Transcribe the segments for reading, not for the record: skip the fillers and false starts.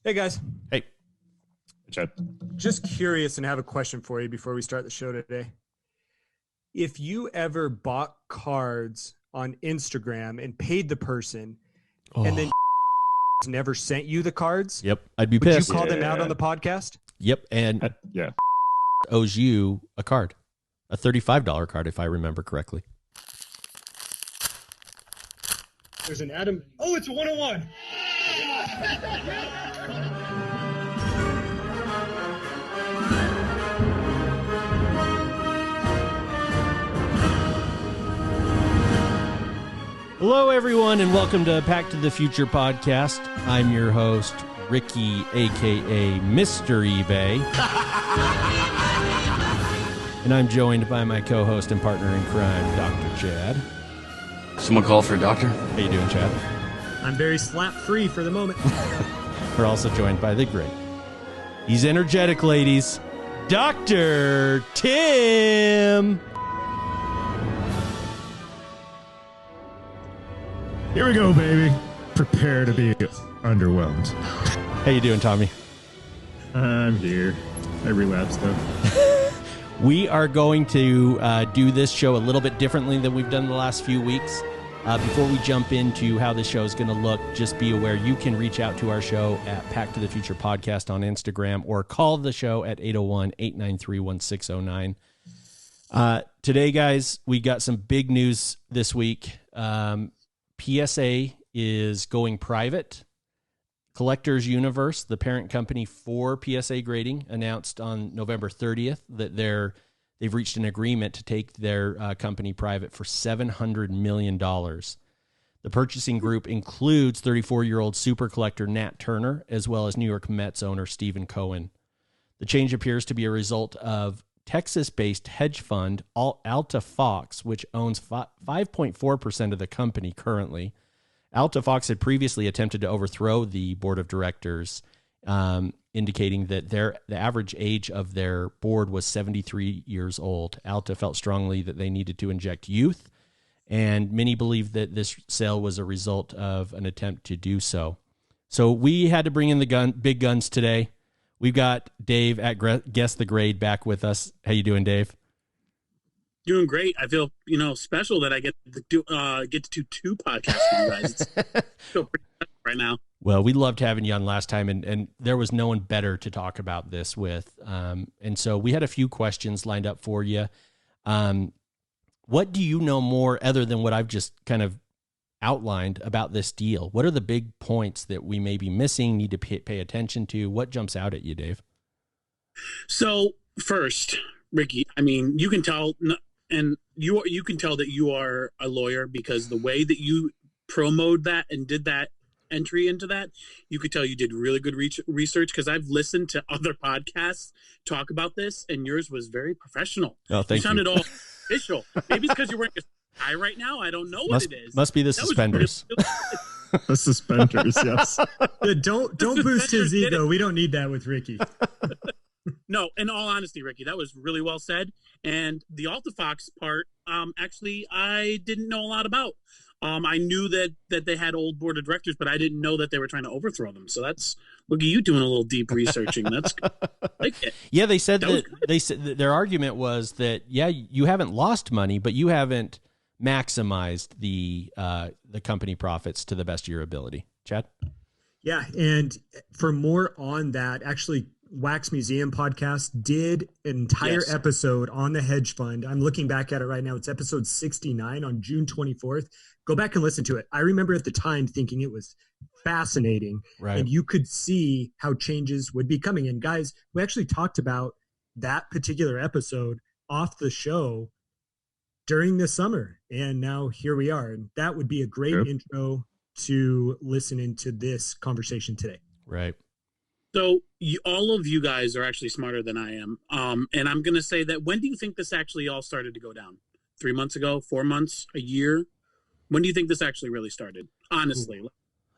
Hey, guys. Hey, Chad. Just curious and have a question for you before we start the show today. If you ever bought cards on Instagram and paid the person and then never sent you the cards, Yep, I'd be would pissed. you call them out on the podcast? Yep, and Yeah. owes you a card, a $35 card, if I remember correctly. There's an Adam. Oh, it's a 101. Hello, everyone, and welcome to Back to the Future podcast. I'm your host, Ricky, a.k.a. Mr. eBay. And I'm joined by my co-host and partner in crime, Dr. Chad. Someone call for a doctor? How you doing, Chad? I'm very slap-free for the moment. We're also joined by the great. He's energetic, ladies. Dr. Tim. Here we go, baby. Prepare to be underwhelmed. How you doing, Tommy? I'm here. I relapsed, though. We are going to do this show a little bit differently than we've done the last few weeks. Before we jump into how this show is going to look, just be aware you can reach out to our show at Pack to the Future Podcast on Instagram or call the show at 801-893-1609. Today, guys, we got some big news this week. PSA is going private. Collectors Universe, the parent company for PSA Grading, announced on November 30th that they've reached an agreement to take their company private for $700 million. The purchasing group includes 34-year-old super collector Nat Turner, as well as New York Mets owner Stephen Cohen. The change appears to be a result of Texas-based hedge fund Alta Fox, which owns 5.4% of the company currently. Alta Fox had previously attempted to overthrow the board of directors, indicating that the average age of their board was 73 years old. Alta felt strongly that they needed to inject youth, and many believe that this sale was a result of an attempt to do so. So we had to bring in the big guns today. We've got Dave at Guess the Grade back with us. How you doing, Dave? Doing great. I feel, special that I get to do two podcasts with you guys. I feel pretty special right now. Well, we loved having you on last time, and there was no one better to talk about this with. And so we had a few questions lined up for you. What do you know more other than what I've just kind of outlined about this deal? What are the big points that we may be missing, need to pay attention to? What jumps out at you, Dave? So first, Ricky, you can tell, and you can tell that you are a lawyer because the way that you promoted that and did that entry into that, you could tell you did really good research, because I've listened to other podcasts talk about this, and yours was very professional. Oh, thank you. Sounded all official. Maybe it's because you're wearing a tie right now. I don't know what it is. Must be the suspenders. The suspenders, yes. Don't boost his ego. We don't need that with Ricky. No, in all honesty, Ricky, that was really well said. And the Alta Fox part, actually, I didn't know a lot about. I knew that they had old board of directors, but I didn't know that they were trying to overthrow them. So look at you doing a little deep researching. That's good. I like it. Yeah, they said that their argument was that, yeah, you haven't lost money, but you haven't maximized the company profits to the best of your ability. Chad? Yeah, and for more on that, actually, Wax Museum podcast did an entire episode on the hedge fund. I'm looking back at it right now. It's episode 69 on June 24th. Go back and listen to it. I remember at the time thinking it was fascinating, right? And you could see how changes would be coming. And guys, we actually talked about that particular episode off the show during the summer, and now here we are. And that would be a great intro to listen into this conversation today. Right. So all of you guys are actually smarter than I am. And I'm going to say that, when do you think this actually all started to go down? 3 months ago, 4 months, a year? When do you think this actually really started? Honestly,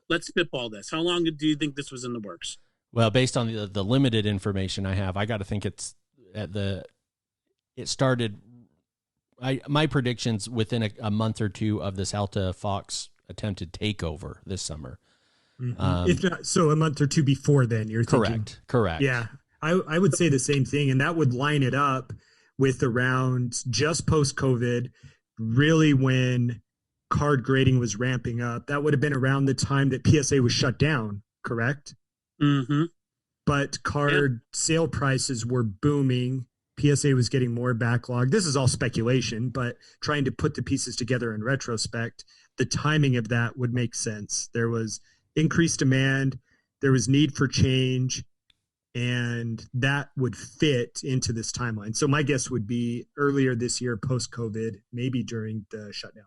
let's spitball this. How long do you think this was in the works? Well, based on the limited information I have, I got to think it started. My predictions within a month or two of this Alta Fox attempted takeover this summer. If not, so a month or two before then, you're thinking. Correct. Yeah, I would say the same thing, and that would line it up with around just post COVID, really when card grading was ramping up. That would have been around the time that PSA was shut down, correct? Mm-hmm. But card sale prices were booming. PSA was getting more backlog. This is all speculation, but trying to put the pieces together in retrospect, the timing of that would make sense. There was increased demand, there was need for change, and that would fit into this timeline. So my guess would be earlier this year, post-COVID, maybe during the shutdown.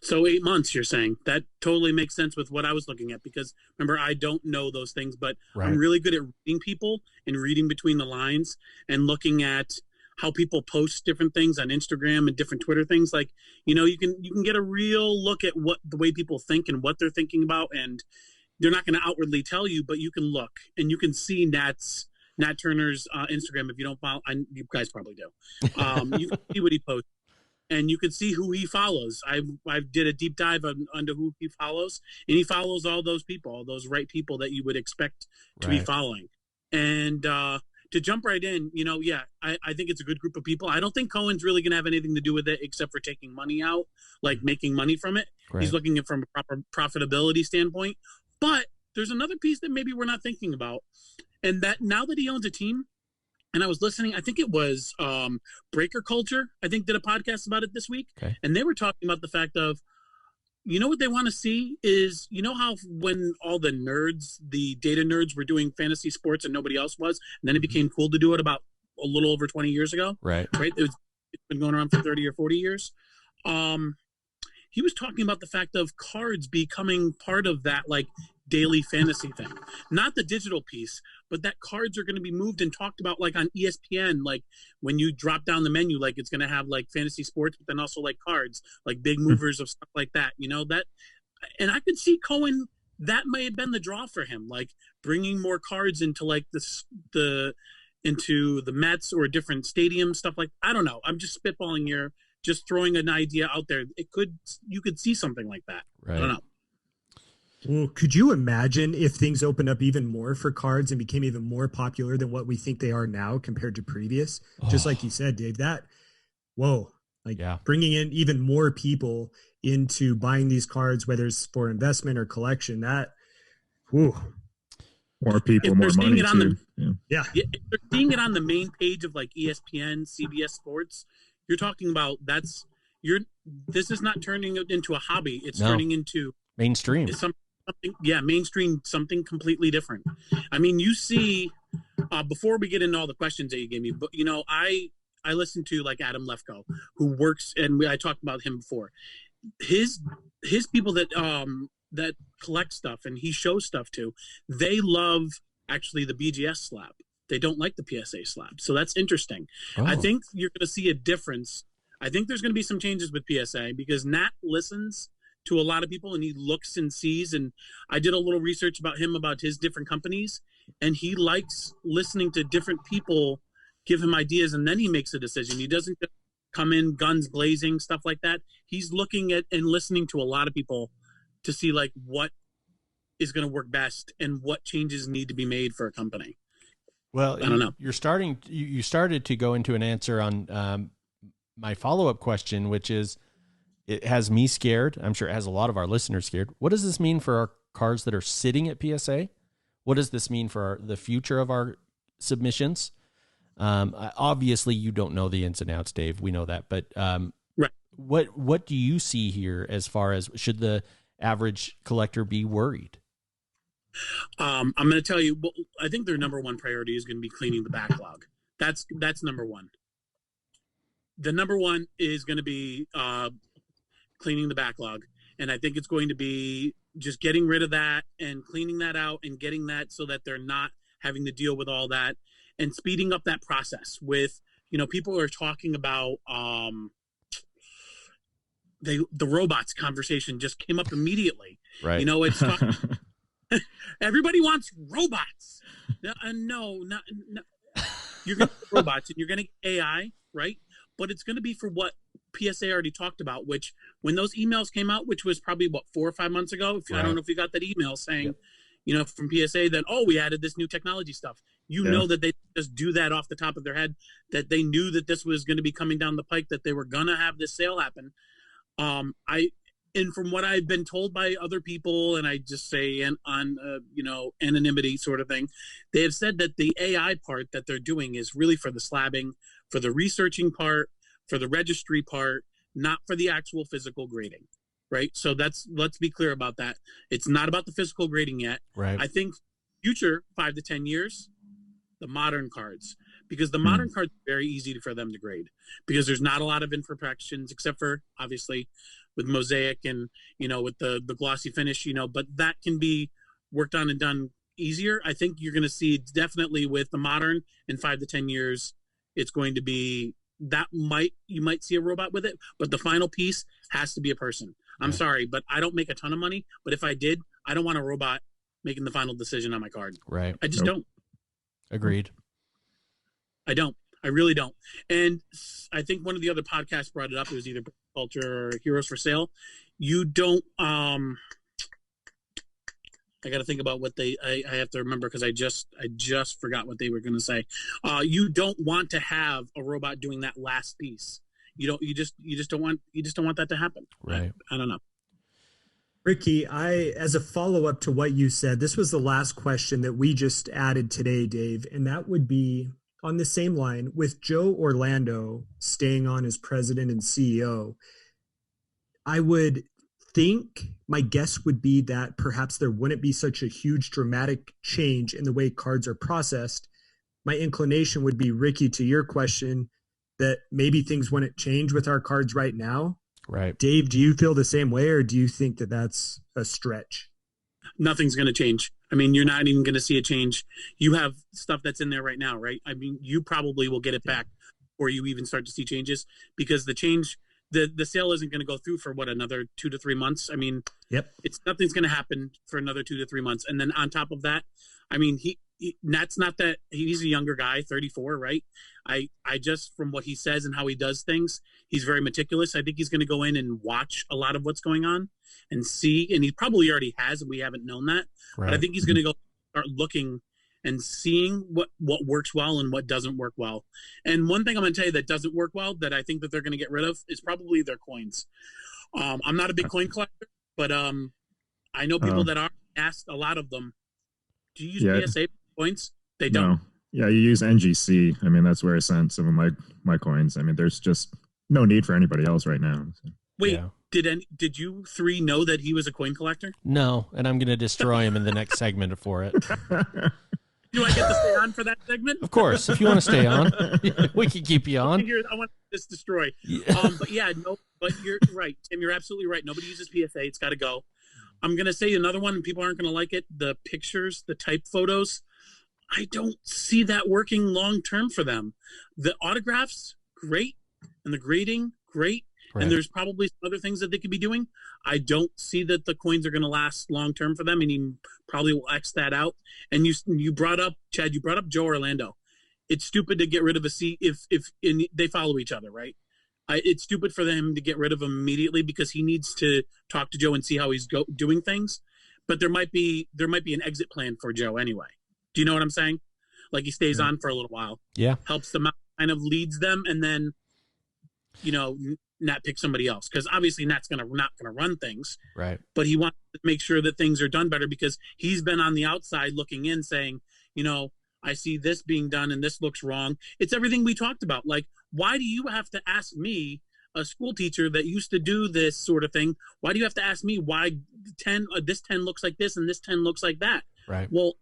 So 8 months, you're saying. That totally makes sense with what I was looking at, because remember, I don't know those things, but Right. I'm really good at reading people and reading between the lines and looking at how people post different things on Instagram and different Twitter things. Like, you can get a real look at what the way people think and what they're thinking about, and they're not going to outwardly tell you, but you can look and you can see Nat Turner's Instagram. If you don't follow, you guys probably do. You can see what he posts. And you can see who he follows. I did a deep dive onto who he follows, and he follows all those people, all those right people that you would expect to be following. And to jump right in, I think it's a good group of people. I don't think Cohen's really going to have anything to do with it except for taking money out, like making money from it. Right. He's looking at it from a proper profitability standpoint. But there's another piece that maybe we're not thinking about, and that now that he owns a team, and I was listening, I think it was Breaker Culture, I think, did a podcast about it this week. Okay. And they were talking about the fact of, what they want to see is, how when all the nerds, the data nerds were doing fantasy sports and nobody else was, and then it became cool to do it about a little over 20 years ago. Right. It's been going around for 30 or 40 years. He was talking about the fact of cards becoming part of that, like, daily fantasy thing, not the digital piece, but that cards are going to be moved and talked about, like on ESPN, like when you drop down the menu, like it's going to have like fantasy sports, but then also like cards, like big movers of stuff like that, that. And I could see Cohen, that may have been the draw for him, like bringing more cards into like into the Mets or different stadiums, stuff like, I don't know. I'm just spitballing here, just throwing an idea out there. You could see something like that. Right. I don't know. Well, could you imagine if things opened up even more for cards and became even more popular than what we think they are now compared to previous? Just like you said, Dave, bringing in even more people into buying these cards, whether it's for investment or collection, more people, more money too. If they're seeing it on the main page of like ESPN, CBS Sports, you're talking about this is not turning it into a hobby. It's turning into mainstream. Mainstream, something completely different. I mean, you see, before we get into all the questions that you gave me, but I listen to like Adam Lefkoe, who works, and I talked about him before. His people that collect stuff and he shows stuff to, they love actually the BGS slab. They don't like the PSA slab, so that's interesting. I think you're going to see a difference. I think there's going to be some changes with PSA because Nat listens to a lot of people and he looks and sees, and I did a little research about him, about his different companies, and he likes listening to different people give him ideas, and then he makes a decision. He doesn't just come in guns blazing, stuff like that. He's looking at and listening to a lot of people to see like what is going to work best and what changes need to be made for a company. Well, I don't know. You started to go into an answer on my follow-up question, which is, it has me scared. I'm sure it has a lot of our listeners scared. What does this mean for our cards that are sitting at PSA? What does this mean for the future of our submissions? Obviously, you don't know the ins and outs, Dave. We know that. But right. What do you see here as far as, should the average collector be worried? I'm going to tell you, I think their number one priority is going to be cleaning the backlog. That's number one. The number one is going to be cleaning the backlog. And I think it's going to be just getting rid of that and cleaning that out and getting that so that they're not having to deal with all that, and speeding up that process with, people are talking about the robots conversation just came up immediately. Right. It's everybody wants robots. No. You're going to get robots and you're going to get AI, right? but it's going to be for what PSA already talked about, which when those emails came out, which was probably 4 or 5 months ago. I don't know if you got that email saying, from PSA that, we added this new technology stuff. Know that they just do that off the top of their head, that they knew that this was going to be coming down the pike, that they were going to have this sale happen. And from what I've been told by other people, and I just say on anonymity sort of thing, they have said that the AI part that they're doing is really for the slabbing, for the researching part, for the registry part, not for the actual physical grading, right? So let's be clear about that. It's not about the physical grading yet. Right. I think future 5 to 10 years, the modern cards, because the modern cards are very easy for them to grade because there's not a lot of imperfections except for obviously with mosaic and with the glossy finish, but that can be worked on and done easier. I think you're going to see definitely with the modern in 5 to 10 years, it's going to be you might see a robot with it, but the final piece has to be a person. I'm sorry, but I don't make a ton of money, but if I did, I don't want a robot making the final decision on my card. Right. I just don't. Agreed. I don't. I really don't. And I think one of the other podcasts brought it up. It was either Culture or Heroes for Sale. You don't. I got to think about what I have to remember because I just forgot what they were going to say. You don't want to have a robot doing that last piece. You just don't want that to happen. Right. I don't know. Ricky, as a follow-up to what you said, this was the last question that we just added today, Dave, and that would be on the same line with Joe Orlando staying on as president and CEO. I would think my guess would be that perhaps there wouldn't be such a huge dramatic change in the way cards are processed. My inclination would be, Ricky, to your question, that maybe things wouldn't change with our cards right now. Right. Dave, do you feel the same way, or do you think that that's a stretch? Nothing's going to change. I mean, you're not even going to see a change. You have stuff that's in there right now, right? I mean, you probably will get it back before you even start to see changes because the change, the sale isn't going to go through for another 2 to 3 months. I mean, nothing's going to happen for another 2 to 3 months. And then on top of that, I mean, that's not that he's a younger guy, 34, right? I just, from what he says and how he does things, he's very meticulous. I think he's going to go in and watch a lot of what's going on and see, and he probably already has, and we haven't known that. Right. But I think he's going to go start looking and seeing what works well and what doesn't work well. And one thing I'm going to tell you that doesn't work well, that I think that they're going to get rid of, is probably their coins. I'm not a big coin collector, but I know people that are asked a lot of them, do you use PSA points? They don't. No. Yeah, you use NGC. I mean, that's where I sent some of my coins. I mean, there's just no need for anybody else right now. So. Wait, did you three know that he was a coin collector? No, and I'm going to destroy him in the next segment for it. Do I get to stay on for that segment? Of course, if you want to stay on, we can keep you on. I want this destroyed. But you're right, Tim. You're absolutely right. Nobody uses PSA. It's got to go. I'm going to say another one, and people aren't going to like it. The pictures, the type photos. I don't see that working long term for them. The autographs, great, and the grading, great. Right. And there's probably some other things that they could be doing. I don't see that the coins are going to last long term for them, and he probably will X that out. And you brought up, Chad, you brought up Joe Orlando. It's stupid to get rid of a C if they follow each other, right? It's stupid for them to get rid of him immediately because he needs to talk to Joe and see how he's doing things. But there might be an exit plan for Joe anyway. Do you know what I'm saying? Like he stays on for a little while. Yeah. Helps them out, kind of leads them, and then, Nat pick somebody else. Because obviously Nat's not going to run things. Right. But he wants to make sure that things are done better because he's been on the outside looking in saying, I see this being done and this looks wrong. It's everything we talked about. Like, why do you have to ask me, a school teacher that used to do this sort of thing, why do you have to ask me why this 10 looks like this and this 10 looks like that? Right. Well,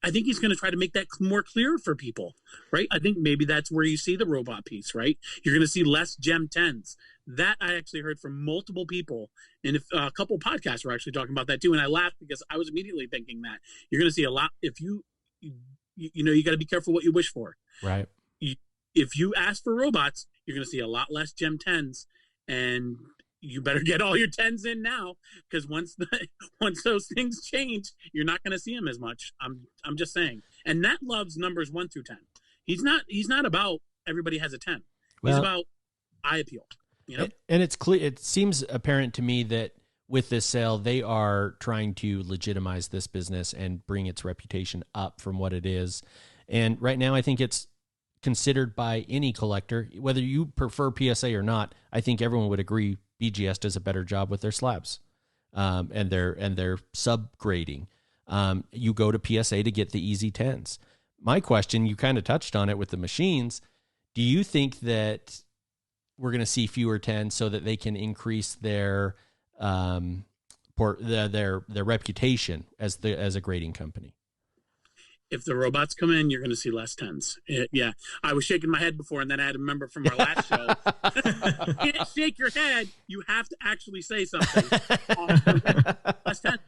I think he's going to try to make that more clear for people, right? I think maybe that's where you see the robot piece, right? You're going to see less Gem 10s. That I actually heard from multiple people, and if a couple podcasts were actually talking about that too. And I laughed because I was immediately thinking that you're going to see a lot. If you got to be careful what you wish for. Right. If you ask for robots, you're going to see a lot less Gem 10s, and you better get all your 10s in now because once those things change, you're not going to see them as much. I'm just saying. And Nat loves numbers 1 through 10. He's not about everybody has a 10. Well, He's about eye appeal, you know? And it's clear. It seems apparent to me that with this sale, they are trying to legitimize this business and bring its reputation up from what it is. And right now, I think it's considered by any collector, whether you prefer PSA or not. I think everyone would agree BGS does a better job with their slabs, and their subgrading. You go to PSA to get the easy 10s. My question, you kind of touched on it with the machines. Do you think that we're going to see fewer 10s so that they can increase their reputation as a grading company? If the robots come in, you're going to see less 10s. Yeah. I was shaking my head before, and then I had to remember from our last show. You can't shake your head. You have to actually say something. Less 10.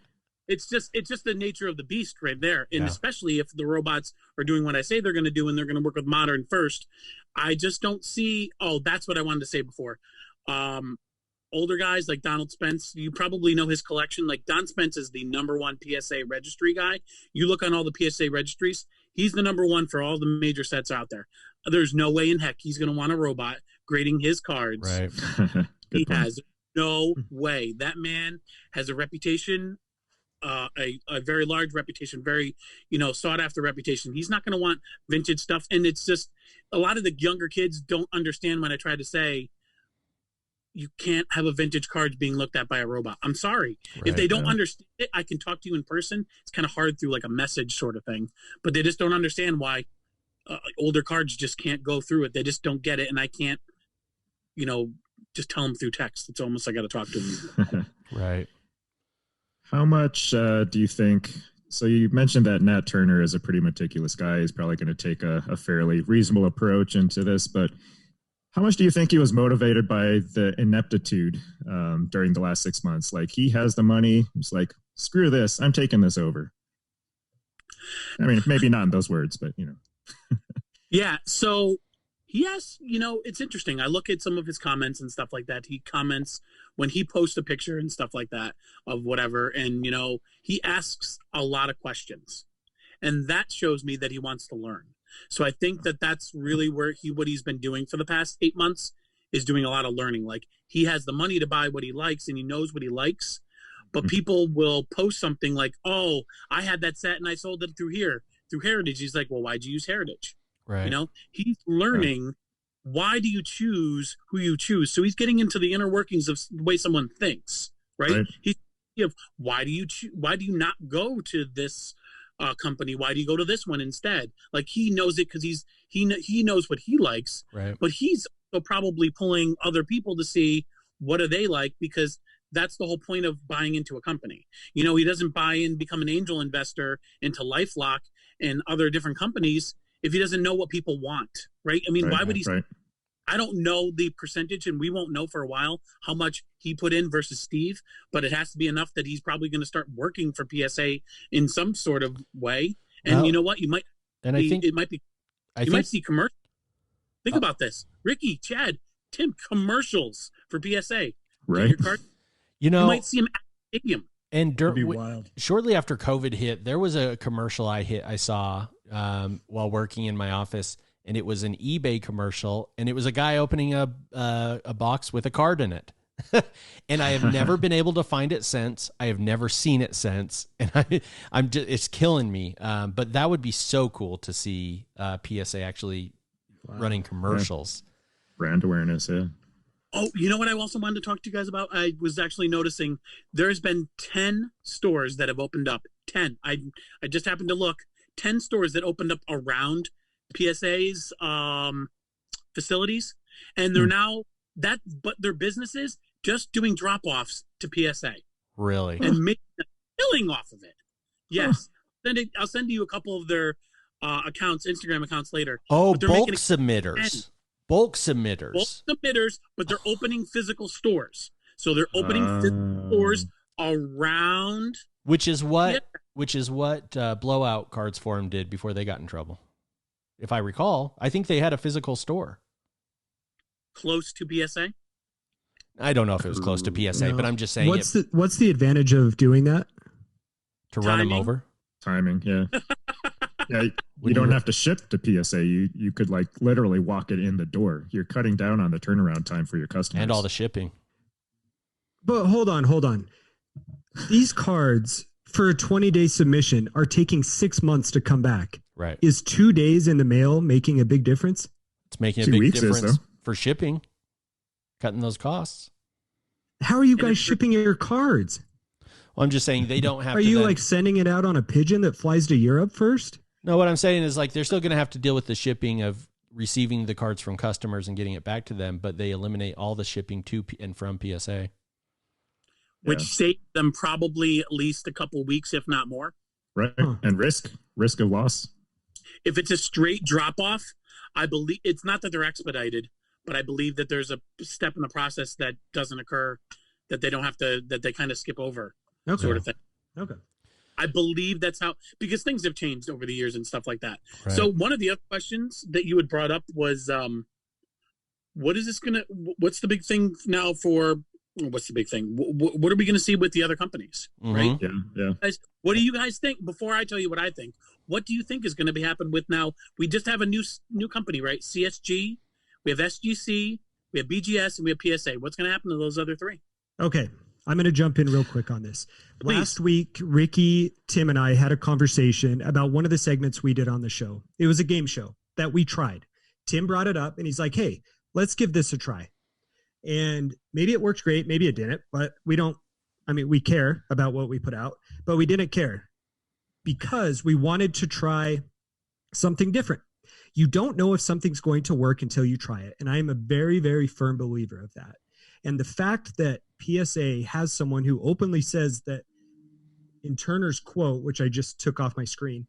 It's just the nature of the beast right there. And especially if the robots are doing what I say they're going to do, and they're going to work with modern first, I just don't see. Oh, that's what I wanted to say before. Older guys like Donald Spence, you probably know his collection. Like Don Spence is the #1 PSA registry guy. You look on all the PSA registries, he's the #1 for all the major sets out there. There's no way in heck he's going to want a robot grading his cards. Right. He has no way. That man has a reputation, a very large reputation, very, sought after reputation. He's not going to want vintage stuff. And it's just a lot of the younger kids don't understand when I try to say, you can't have a vintage card being looked at by a robot. I'm sorry. Right, if they don't understand it, I can talk to you in person. It's kind of hard through like a message sort of thing, but they just don't understand why older cards just can't go through it. They just don't get it. And I can't, just tell them through text. It's almost, I got to talk to them. Right. How much do you think, so you mentioned that Nat Turner is a pretty meticulous guy. He's probably going to take a fairly reasonable approach into this, but how much do you think he was motivated by the ineptitude during the last 6 months? Like, he has the money. He's like, screw this. I'm taking this over. I mean, maybe not in those words, but, Yeah. So he has, it's interesting. I look at some of his comments and stuff like that. He comments when he posts a picture and stuff like that of whatever. And, he asks a lot of questions. And that shows me that he wants to learn. So I think that that's really where what he's been doing for the past 8 months is doing a lot of learning. Like, he has the money to buy what he likes and he knows what he likes, but people will post something like, oh, I had that set and I sold it through Heritage. He's like, well, why'd you use Heritage? Right. He's learning. Why do you choose who you choose? So he's getting into the inner workings of the way someone thinks, right? He's why do you not go to this company? Why do you go to this one instead? Like, he knows it because he knows what he likes, right? But he's probably pulling other people to see what do they like, because that's the whole point of buying into a company. He doesn't buy and become an angel investor into LifeLock and other different companies if he doesn't know what people want, right? I mean, why would he? Right. I don't know the percentage, and we won't know for a while how much he put in versus Steve, but it has to be enough that he's probably going to start working for PSA in some sort of way. And you know what? You might, and I think it might be, might see commercials. Think about this. Ricky, Chad, Tim, commercials for PSA. Right. Your card, you might see him at the stadium. And shortly after COVID hit, there was a commercial I saw while working in my office, and it was an eBay commercial, and it was a guy opening a box with a card in it. And I have never been able to find it since. I have never seen it since, and I'm just, it's killing me. But that would be so cool to see PSA actually running commercials. Yeah. Brand awareness, yeah. Oh, you know what I also wanted to talk to you guys about? I was actually noticing there's been 10 stores that have opened up. 10. I just happened to look. 10 stores that opened up around PSA's facilities, and they're now but their businesses just doing drop-offs to PSA. Really? And making a killing off of it. Yes. I'll send you a couple of their Instagram accounts later. Oh, bulk submitters. Bulk submitters, but they're opening physical stores. So they're opening physical stores around. Which is what Blowout Cards Forum did before they got in trouble. If I recall, I think they had a physical store. Close to PSA? I don't know if it was close to PSA, but I'm just saying. What's the advantage of doing that? To run them over? Timing, yeah. Yeah, you don't have to ship to PSA. You could like literally walk it in the door. You're cutting down on the turnaround time for your customers and all the shipping. But hold on. These cards for a 20-day submission are taking 6 months to come back. Right. Is 2 days in the mail making a big difference? It's making a 2 big weeks difference for shipping, cutting those costs. How are you guys shipping your cards? Well, I'm just saying they don't have Are to. you then, like sending it out on a pigeon that flies to Europe first? No, what I'm saying is like they're still going to have to deal with the shipping of receiving the cards from customers and getting it back to them, but they eliminate all the shipping to and from PSA. Which saved them probably at least a couple weeks, if not more. Right. And risk of loss. If it's a straight drop off, I believe it's not that they're expedited, but I believe that there's a step in the process that doesn't occur, that they don't have to, that they kind of skip over, sort of thing. Okay. I believe that's how, because things have changed over the years and stuff like that. Right. So one of the other questions that you had brought up was, what's the big thing now for, what's the big thing? What are we going to see with the other companies? Mm-hmm. Right. Yeah. Guys, what do you guys think? Before I tell you what I think, what do you think is going to be happening with now? We just have a new company, right? CSG, we have SGC, we have BGS, and we have PSA. What's going to happen to those other three? Okay. I'm going to jump in real quick on this. Please. Last week, Ricky, Tim, and I had a conversation about one of the segments we did on the show. It was a game show that we tried. Tim brought it up, and he's like, hey, let's give this a try. And maybe it worked great, maybe it didn't, but we care about what we put out, but we didn't care because we wanted to try something different. You don't know if something's going to work until you try it. And I am a very, very firm believer of that. And the fact that PSA has someone who openly says that, in Turner's quote, which I just took off my screen,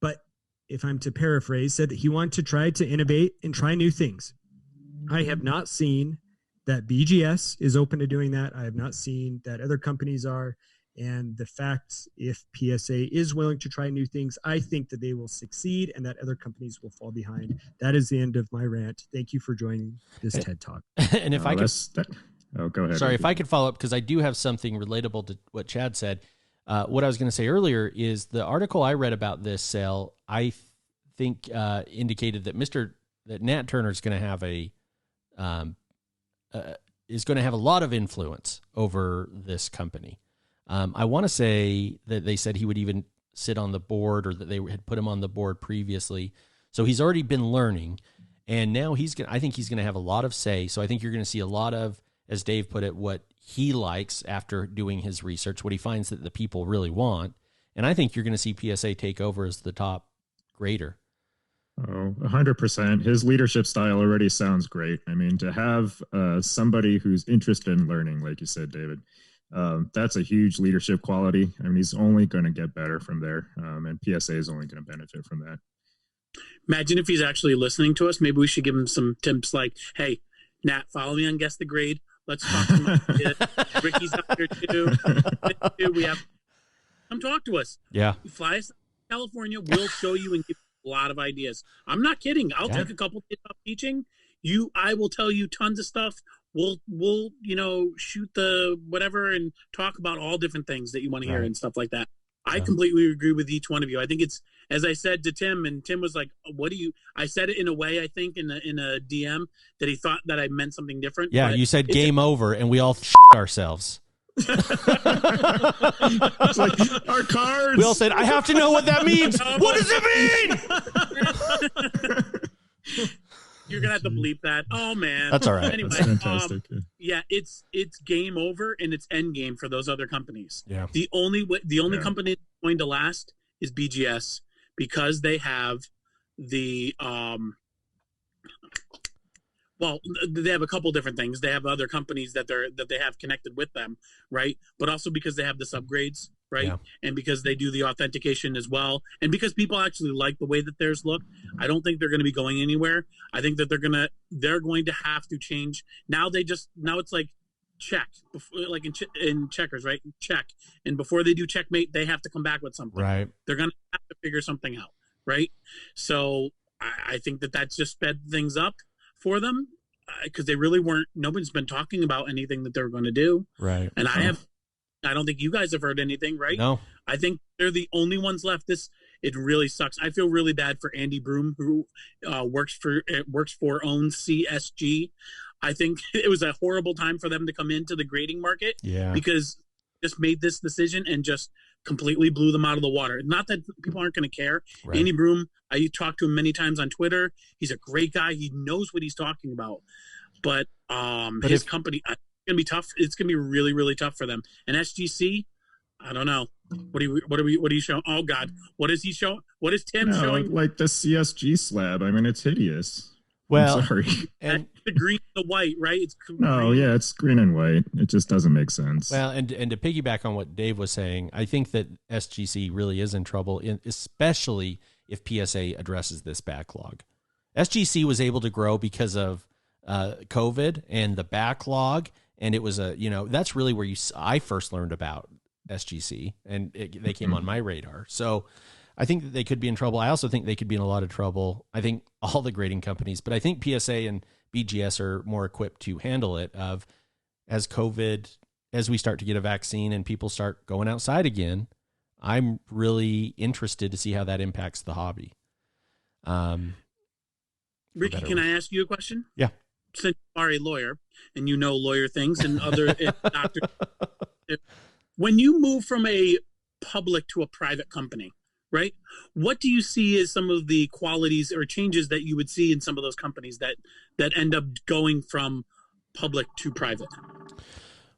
but if I'm to paraphrase, said that he wanted to try to innovate and try new things. I have not seen that BGS is open to doing that. I have not seen that other companies are. And the fact, if PSA is willing to try new things, I think that they will succeed and that other companies will fall behind. That is the end of my rant. Thank you for joining this TED Talk. And if I could, go ahead. Sorry, if I could follow up, because I do have something relatable to what Chad said. What I was going to say earlier is the article I read about this sale, I think indicated that Nat Turner is going to have a lot of influence over this company. I want to say that they said he would even sit on the board, or that they had put him on the board previously. So he's already been learning, and now I think he's going to have a lot of say. So I think you're going to see a lot of, as Dave put it, what he likes after doing his research, what he finds that the people really want. And I think you're going to see PSA take over as the top grader. Oh, 100%. His leadership style already sounds great. I mean, to have somebody who's interested in learning, like you said, David, that's a huge leadership quality. I mean, he's only going to get better from there. And PSA is only going to benefit from that. Imagine if he's actually listening to us. Maybe we should give him some tips like, hey, Nat, follow me on Guess the Grade. Let's talk to my kid. Ricky's up here too. We have come talk to us. Yeah. Fly us to California. We'll show you and give you a lot of ideas. I'm not kidding. I'll take a couple days off teaching. I will tell you tons of stuff. We'll shoot the whatever and talk about all different things that you want to hear and stuff like that. I completely agree with each one of you. I think it's, as I said to Tim, and Tim was like, I said it in a way, I think in a DM that he thought that I meant something different. Yeah. You said game over, and we all ourselves. It's like, our cards. We all said, I have to know what that means. What does it mean? You're gonna have to bleep that. Oh man, that's all right. Anyway, that's fantastic. It's game over and it's end game for those other companies. Yeah. The only company that's going to last is BGS, because they have the they have a couple different things. They have other companies that they have connected with them, right? But also because they have this upgrades, right? Yeah. And because they do the authentication as well, and because people actually like the way that theirs look, I don't think they're going to be going anywhere. I think that they're going to have to change. Now it's like check, before, like in checkers, right? Check, and before they do checkmate, they have to come back with something. Right. They're going to have to figure something out, right? So I think that just sped things up for them, because they really weren't. Nobody's been talking about anything that they were going to do, right? And I don't think you guys have heard anything, right? No, I think they're the only ones left. it really sucks. I feel really bad for Andy Broom, who works for owns CSG. I think it was a horrible time for them to come into the grading market, because just made this decision and just completely blew them out of the water. Not that people aren't going to care. Right. Andy Broom, I talked to him many times on Twitter. He's a great guy. He knows what he's talking about. But his company, it's going to be tough. It's going to be really, really tough for them. And SGC, I don't know. What are you showing? Oh God, what is he showing? What is Tim showing? Like the CSG slab. I mean, it's hideous. Well, I'm sorry. And the green and the white, right? It's it's green and white. It just doesn't make sense. Well, and to piggyback on what Dave was saying, I think that SGC really is in trouble, especially if PSA addresses this backlog. SGC was able to grow because of COVID and the backlog, and it was that's really where I first learned about SGC, and they came on my radar. So I think that they could be in trouble. I also think they could be in a lot of trouble. I think all the grading companies, but I think PSA and BGS are more equipped to handle it as we start to get a vaccine and people start going outside again. I'm really interested to see how that impacts the hobby. Ricky, can I ask you a question? Yeah. Since you are a lawyer and you know lawyer things and other doctors, when you move from a public to a private company, right? What do you see as some of the qualities or changes that you would see in some of those companies that end up going from public to private?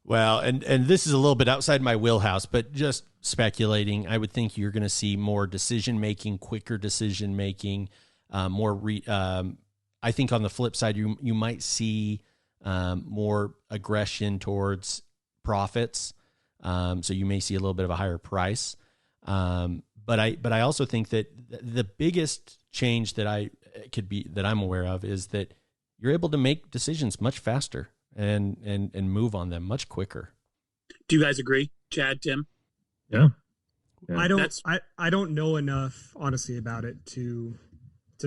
Well, and this is a little bit outside my wheelhouse, but just speculating, I would think you're going to see more decision-making, quicker decision-making, I think on the flip side, you might see more aggression towards profits. So you may see a little bit of a higher price. But I also think that the biggest change that I'm aware of is that you're able to make decisions much faster and move on them much quicker. Do you guys agree, Chad, Tim? Yeah. I don't know enough, honestly, about it to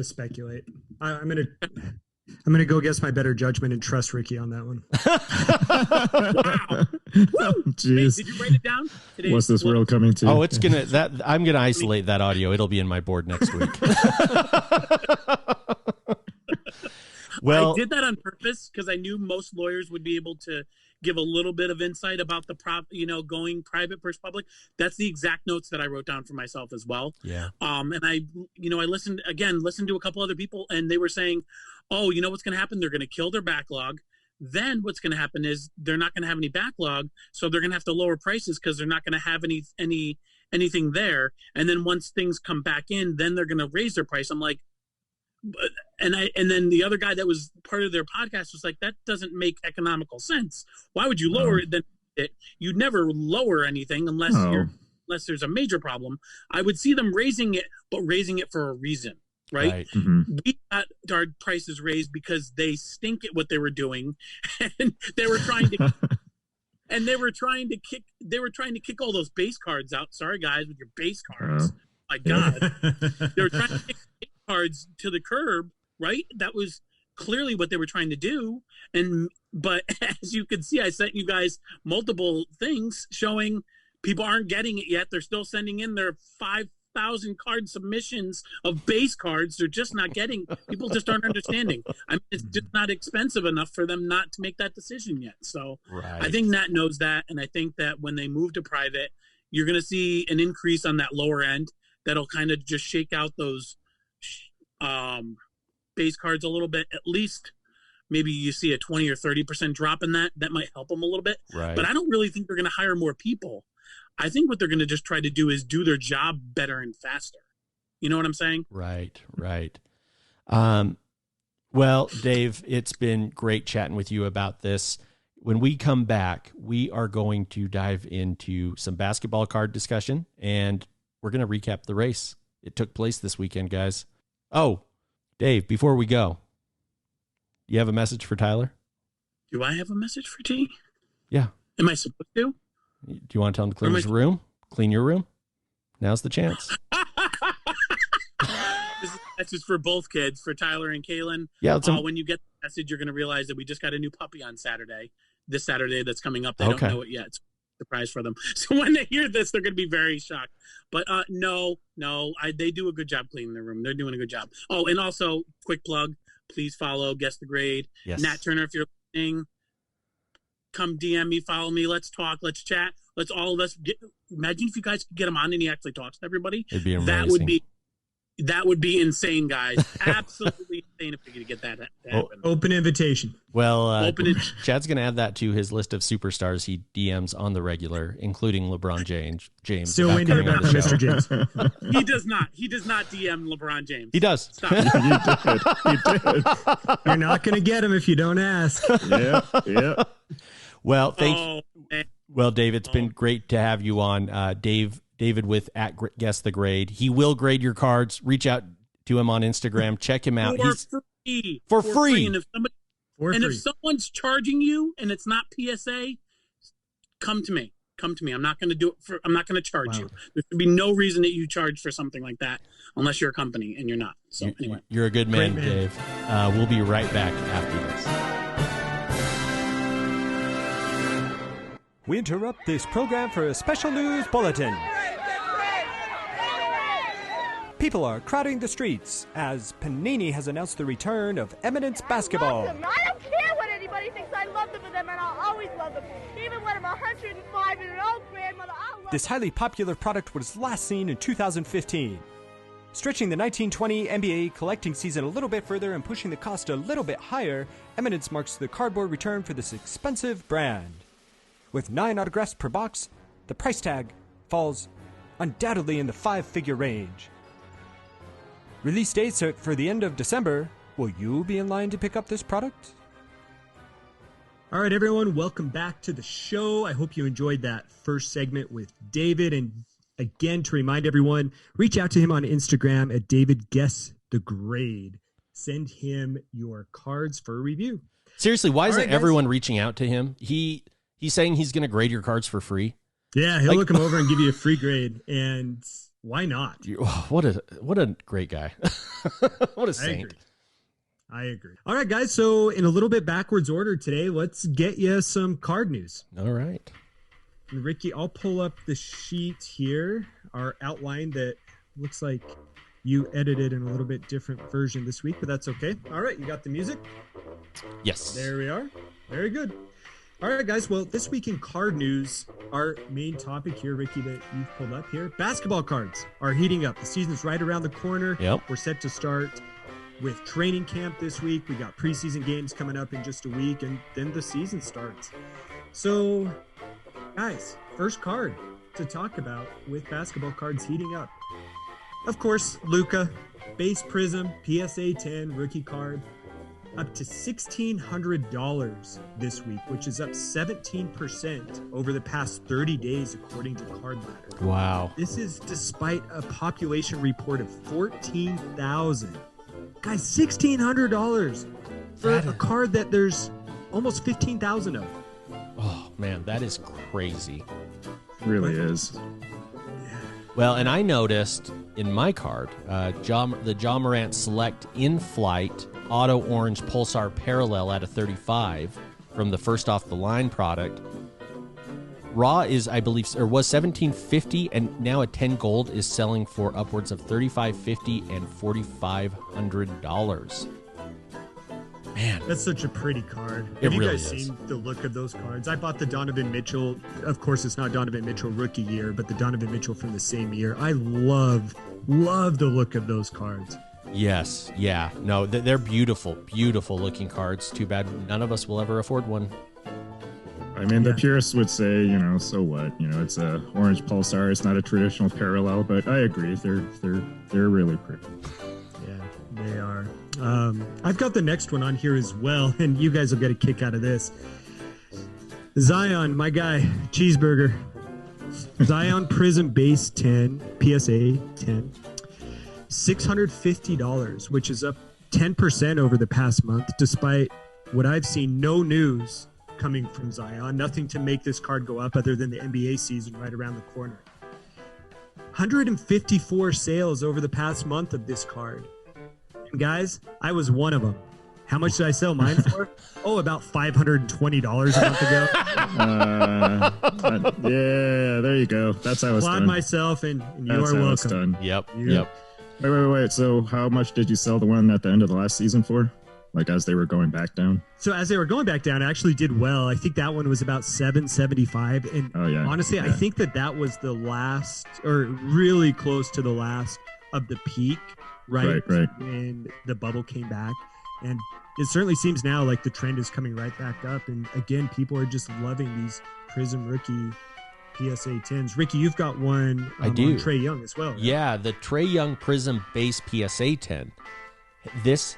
speculate. I'm gonna go against my better judgment and trust Ricky on that one. Wow! Jeez. Did you write it down? What's this world coming to? Oh, I'm gonna isolate that audio. It'll be in my board next week. Well, I did that on purpose because I knew most lawyers would be able to give a little bit of insight about the going private versus public. That's the exact notes that I wrote down for myself as well. Yeah. And I listened to a couple other people, and they were saying, oh, you know what's going to happen? They're going to kill their backlog. Then what's going to happen is they're not going to have any backlog, so they're going to have to lower prices because they're not going to have anything there. And then once things come back in, then they're going to raise their price. I'm like, and then the other guy that was part of their podcast was like, that doesn't make economical sense. Why would you lower it? Then you'd never lower anything unless there's a major problem. I would see them raising it, but raising it for a reason, right? Mm-hmm. We got our prices raised because they stink at what they were doing, and they were trying to. And they were trying to kick all those base cards out. Sorry, guys, with your base cards. My God, they were trying to kick base cards to the curb, right? That was clearly what they were trying to do. But as you can see, I sent you guys multiple things showing people aren't getting it yet. They're still sending in their 5,000 card submissions of base cards. They're just not getting. People just aren't understanding. I mean, it's just not expensive enough for them not to make that decision yet. So I think Nat knows that, and I think that when they move to private, you're going to see an increase on that lower end that'll kind of just shake out those base cards a little bit. At least maybe you see a 20 or 30% drop in that. That might help them a little bit. Right. But I don't really think they're going to hire more people. I think what they're going to just try to do is do their job better and faster. You know what I'm saying? Right. Well, Dave, it's been great chatting with you about this. When we come back, we are going to dive into some basketball card discussion, and we're going to recap the race. It took place this weekend, guys. Oh, Dave, before we go, you have a message for Tyler? Do I have a message for T? Yeah. Am I supposed to? Do you want to tell him to clean his room? Clean your room? Now's the chance. This is for both kids, for Tyler and Kaylin. Yeah. When you get the message, you're going to realize that we just got a new puppy on Saturday. This Saturday that's coming up. They don't know it yet. surprise for them. So when they hear this, they're going to be very shocked. But no, they do a good job cleaning the room. They're doing a good job. Oh, and also, quick plug, please follow Guess the Grade. Yes. Nat Turner, if you're listening, come DM me, follow me, let's talk, let's chat. Let's all of us imagine if you guys could get him on and he actually talks to everybody. It'd be amazing. That would be insane, guys. Absolutely insane if we could get that to happen. Open invitation. Well, Chad's going to add that to his list of superstars he DMs on the regular, including LeBron James. Still waiting to hear back from Mr. James. He does not. He does not DM LeBron James. He does. Stop. He did. You're not going to get him if you don't ask. Yeah. Well, Well, Dave, it's been great to have you on. David with @Guess the Grade. He will grade your cards. Reach out to him on Instagram. Check him out. For free. And if someone's charging you and it's not PSA, come to me. I'm not going to do it I'm not going to charge you. There should be no reason that you charge for something like that unless you're a company and you're not. So anyway, you're a good man, Dave. We'll be right back after this. We interrupt this program for a special news bulletin. People are crowding the streets as Panini has announced the return of Eminence basketball. I don't care what anybody thinks. I love them for them, and I'll always love them. Even when I'm 105 and an old grandmother, I'll love them. This highly popular product was last seen in 2015. Stretching the 1920 NBA collecting season a little bit further and pushing the cost a little bit higher, Eminence marks the cardboard return for this expensive brand. With 9 autographs per box, the price tag falls undoubtedly in the 5-figure range. Release dates are for the end of December. Will you be in line to pick up this product? All right, everyone, welcome back to the show. I hope you enjoyed that first segment with David. And again, to remind everyone, reach out to him on Instagram at DavidGuessTheGrade. Send him your cards for a review. Seriously, why isn't everyone reaching out to him? He's saying he's going to grade your cards for free. Yeah, he'll look them over and give you a free grade. And why not? What a great guy. What a saint. I agree. All right, guys. So in a little bit backwards order today, let's get you some card news. All right. And Ricky, I'll pull up the sheet here, our outline that looks like you edited in a little bit different version this week, but that's okay. All right, you got the music? Yes. There we are. Very good. All right, guys. Well, this week in card news, our main topic here, Ricky, that you've pulled up here, basketball cards are heating up. The season's right around the corner. Yep. We're set to start with training camp this week. We got preseason games coming up in just a week, and then the season starts. So, guys, first card to talk about with basketball cards heating up. Of course, Luka, base prism, PSA 10 rookie card. Up to $1,600 this week, which is up 17% over the past 30 days, according to Card Ladder. Wow. This is despite a population report of 14,000. Guys, $1,600 for a card that there's almost 15,000 of. Oh, man, that is crazy. Really is. Well, and I noticed in my card, the Ja Morant Select In-Flight Auto Orange Pulsar Parallel at a 35 from the first off the line product. Raw is, I believe, or was $1,750, and now a 10 gold is selling for upwards of $3,550 and $4,500. Man, that's such a pretty card. Have you really guys is. seen the look of those cards? I bought the Donovan Mitchell. Of course, it's not Donovan Mitchell rookie year, but the Donovan Mitchell from the same year. I love the look of those cards. Yes, yeah. No, they're beautiful, beautiful looking cards. Too bad none of us will ever afford one. I mean, the purists would say, so what? It's a orange pulsar. It's not a traditional parallel, but I agree. They're really pretty. Yeah, they are. I've got the next one on here as well, and you guys will get a kick out of this. Zion, my guy, Cheeseburger. Zion Prism Base 10, PSA 10. $650, which is up 10% over the past month, despite what I've seen, no news coming from Zion. Nothing to make this card go up other than the NBA season right around the corner. 154 sales over the past month of this card. And guys, I was one of them. How much did I sell mine for? Oh, about $520 a month ago. Yeah, there you go. That's how it's Applaud done. myself, and you That's are how it's welcome. done. Yep. You- Yep. Wait. So how much did you sell the one at the end of the last season for? Like as they were going back down? So as they were going back down, it actually did well. I think that one was about $775, and Oh yeah. honestly, I Yeah. think that was the last, or really close to the last of the peak, right? Right. When the bubble came back, and it certainly seems now like the trend is coming right back up. And again, people are just loving these Prism Rookie PSA 10s. Ricky, you've got one. I do. On Trae Young as well. Right? Yeah, the Trae Young Prism base PSA 10. This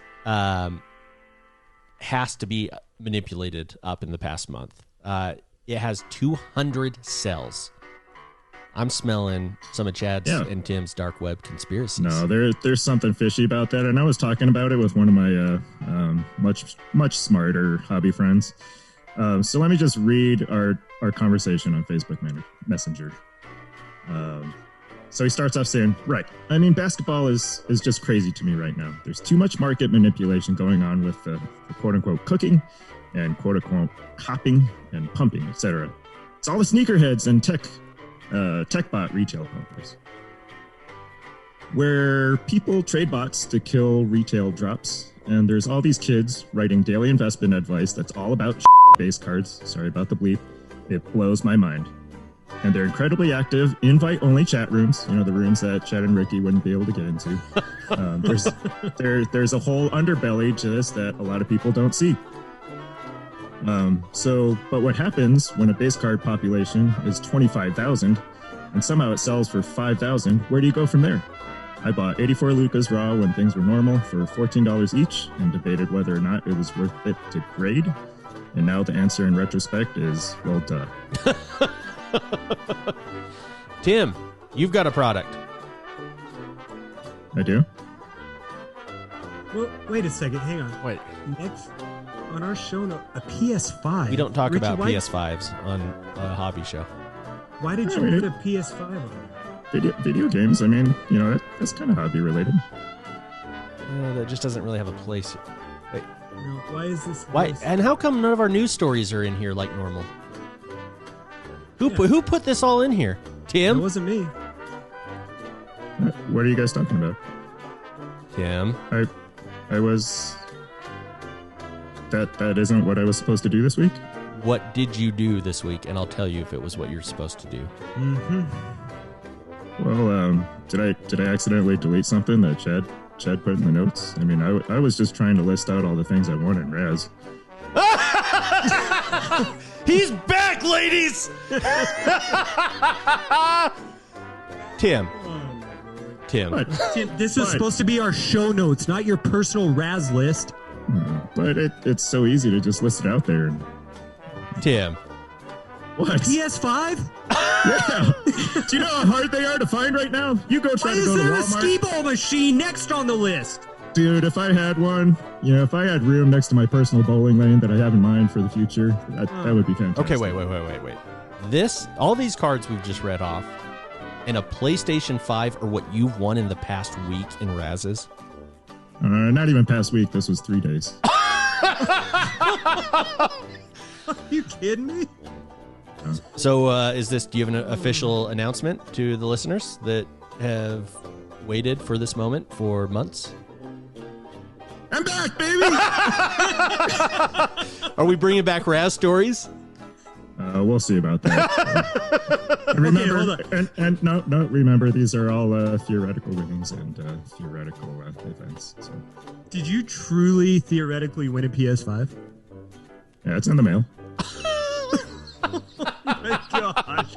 has to be manipulated up in the past month. It has 200 cells. I'm smelling some of Chad's and Tim's dark web conspiracies. No, there's something fishy about that, and I was talking about it with one of my much smarter hobby friends. So let me just read our conversation on Facebook Messenger. So he starts off saying, right, I mean, basketball is just crazy to me right now. There's too much market manipulation going on with the quote-unquote cooking and quote-unquote hopping and pumping, etc. It's all the sneakerheads and tech bot retail pumpers, where people trade bots to kill retail drops. And there's all these kids writing daily investment advice that's all about base cards. Sorry about the bleep. It blows my mind. And they're incredibly active, invite-only chat rooms. You know, the rooms that Chad and Ricky wouldn't be able to get into. There's a whole underbelly to this that a lot of people don't see. But what happens when a base card population is 25,000 and somehow it sells for 5,000? Where do you go from there? I bought 84 Lucas raw when things were normal for $14 each and debated whether or not it was worth it to grade. And now the answer in retrospect is, well, duh. Tim, you've got a product. I do? Well, wait a second. Hang on. Wait. Next on our show note, a PS5. We don't talk Ricky, about why, PS5s on a hobby show. Why did you put a PS5 on there? Video games, I mean, you know, that's kind of hobby related. That just doesn't really have a place. Wait, No, why is this? why? And how come none of our news stories are in here like normal? Who put this all in here? It Tim? wasn't me. What are you guys talking about? Tim? I was... That isn't what I was supposed to do this week? What did you do this week? And I'll tell you if it was what you're supposed to do. Mm-hmm. Well, did I accidentally delete something that Chad put in the notes? I mean, I was just trying to list out all the things I want in Raz. He's back, ladies! Tim. Tim. But, Tim, this is But- supposed to be our show notes, not your personal Raz list. but it's so easy to just list it out there. Tim. What? PS5? Yeah. Do you know how hard they are to find right now? You go try Why to is go to there a Walmart. skee ball machine next on the list? Dude, if I had one, you know, if I had room next to my personal bowling lane that I have in mind for the future, that would be fantastic. Okay, wait. All these cards we've just read off, and a PlayStation 5 are what you've won in the past week in Razes? Not even past week. This was 3 days. Are you kidding me? So, do you have an official announcement to the listeners that have waited for this moment for months? I'm back, baby! Are we bringing back Raz stories? We'll see about that. Remember, hold and remember, these are all theoretical winnings and theoretical events. So, Did you truly theoretically win a PS5? yeah, it's in the mail. My gosh.